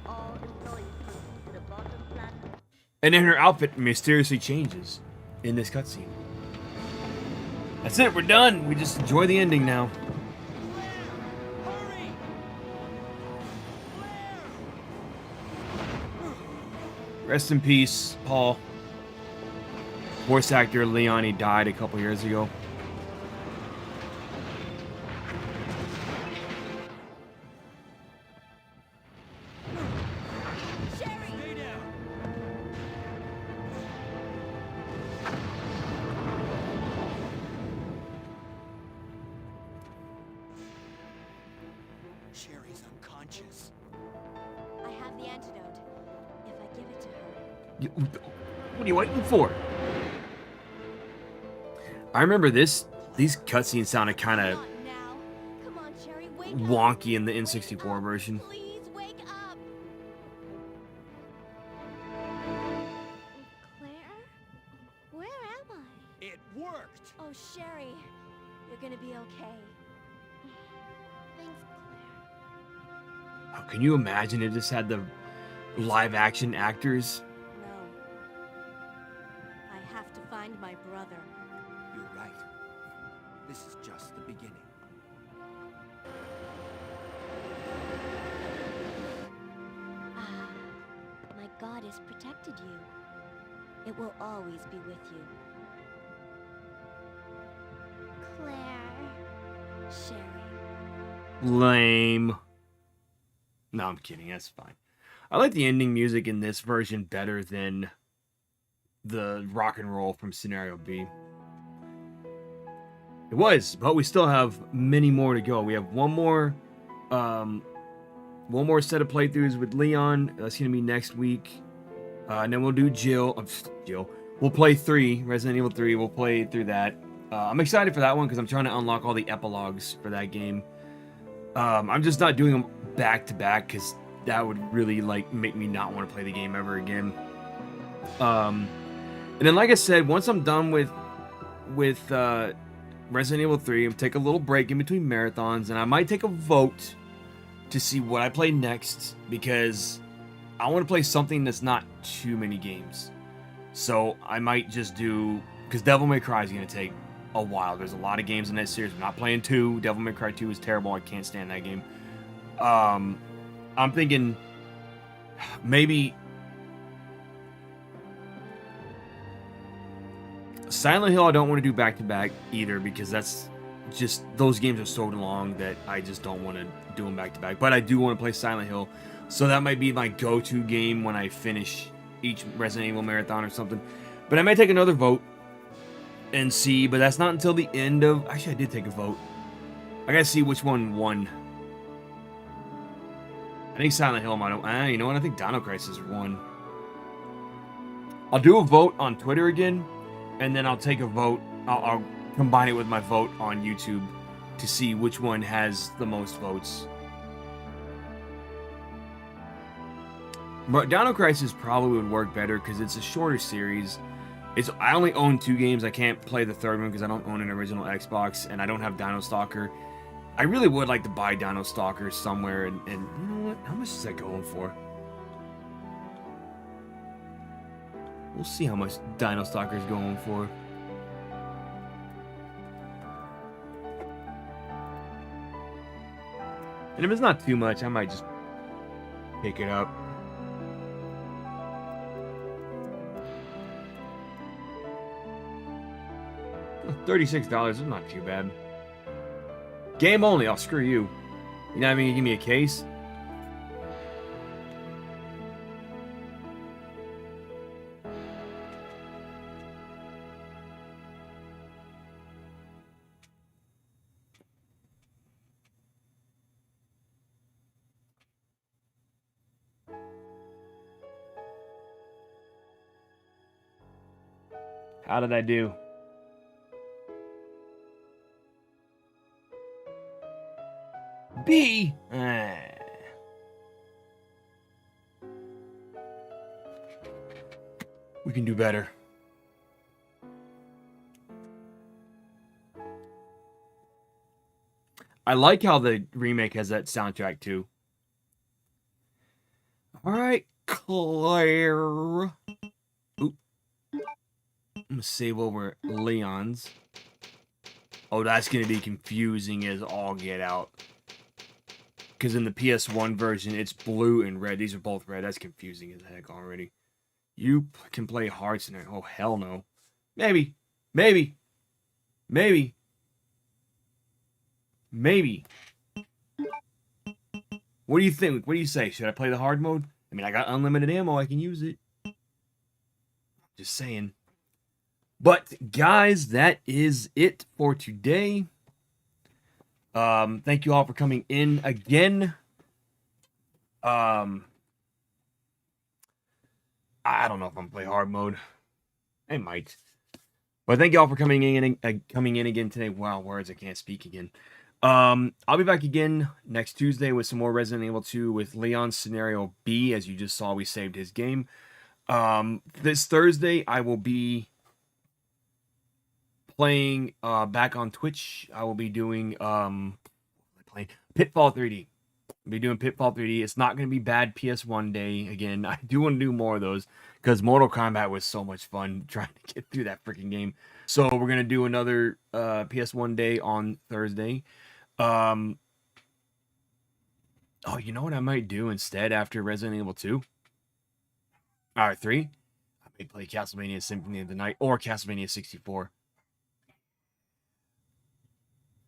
All employees proceed to the bottom platform. And then her outfit mysteriously changes in this cutscene. That's it, we're done. We just enjoy the ending now. Rest in peace, Paul. Voice actor Leon, he died a couple years ago. Sherry's unconscious. I have the antidote. If I give it to her. What are you waiting for? I remember these cutscenes sounded kind of wonky in the N64 version. Please wake up. Claire? Where am I? It worked! Oh, Sherry. You're gonna be okay. Thanks, Claire. Oh, can you imagine if this had the live action actors? No. I have to find my brother. You're right. This is just the beginning. Ah, my God has protected you. It will always be with you. Claire. Sherry. Lame. No, I'm kidding. That's fine. I like the ending music in this version better than the rock and roll from Scenario B. It was, but we still have many more to go. We have one more one more set of playthroughs with Leon. That's gonna be next week. And then we'll do Jill. We'll play 3, Resident Evil 3. We'll play through that. I'm excited for that one because I'm trying to unlock all the epilogues for that game. I'm just not doing them back to back because that would really like make me not want to play the game ever again. And then, like I said, once I'm done with Resident Evil 3, I'm take a little break in between marathons, and I might take a vote to see what I play next because I want to play something that's not too many games. So I might just do, because Devil May Cry is going to take a while. There's a lot of games in that series. I'm not playing 2. Devil May Cry 2 is terrible. I can't stand that game. I'm thinking maybe Silent Hill I don't want to do back-to-back either because that's just, those games are so long that I just don't want to do them back-to-back. But I do want to play Silent Hill. So that might be my go-to game when I finish each Resident Evil marathon or something. But I might take another vote and see, but that's not until the end of... Actually, I did take a vote. I gotta see which one won. I think Silent Hill might... you know what? I think Dino Crisis won. I'll do a vote on Twitter again, and then I'll take a vote. I'll combine it with my vote on YouTube to see which one has the most votes. But Dino Crisis probably would work better because it's a shorter series. I only own 2 games. I can't play the third one because I don't own an original Xbox, and I don't have Dino Stalker. I really would like to buy Dino Stalker somewhere, and you know what? How much is that going for? We'll see how much Dino Stalker is going for. And if it's not too much, I might just pick it up. $36 is not too bad. Game only. Oh, screw you. You're not even gonna give me a case? How did I do? B. We can do better. I like how the remake has that soundtrack too. All right, Claire. Oop. I'm gonna save over Leon's. Oh, that's gonna be confusing as all get out. Because in the PS1 version, it's blue and red. These are both red. That's confusing as heck already. You can play Hearts in it. Oh, hell no. Maybe. Maybe. Maybe. Maybe. What do you think? What do you say? Should I play the hard mode? I mean, I got unlimited ammo. I can use it. Just saying. But, guys, that is it for today. Thank you all for coming in again. I don't know if I'm gonna play hard mode. I might. But thank you all for coming in again today. Wow, words, I can't speak again. I'll be back again next Tuesday with some more Resident Evil 2 with Leon's Scenario B. As you just saw, we saved his game. This Thursday, I will be playing back on Twitch. I will be doing Pitfall 3D. I'll be doing Pitfall 3D. It's not going to be bad PS1 day. Again, I do want to do more of those because Mortal Kombat was so much fun trying to get through that freaking game. So we're going to do another PS1 day on Thursday. Oh, you know what I might do instead after Resident Evil 2? All right, 3. I may play Castlevania Symphony of the Night or Castlevania 64.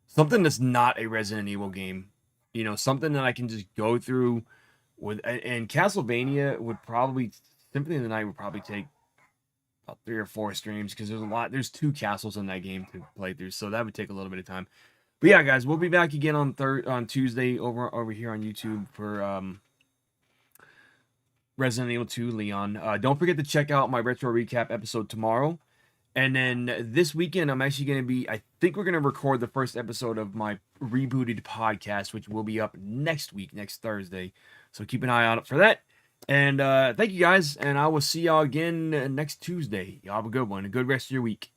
Something that's not a Resident Evil game. You know, something that I can just go through with. And Castlevania would probably... Symphony of the Night would probably take about 3 or 4 streams because there's 2 castles in that game to play through. So that would take a little bit of time. But yeah, guys, we'll be back again on Tuesday over here on YouTube for Resident Evil 2 Leon. Don't forget to check out my retro recap episode tomorrow. And then this weekend, I'm actually going to be, I think we're going to record the first episode of my rebooted podcast, which will be up next week, next Thursday. So keep an eye out for that. And thank you guys, and I will see y'all again next Tuesday. Y'all have a good one, a good rest of your week.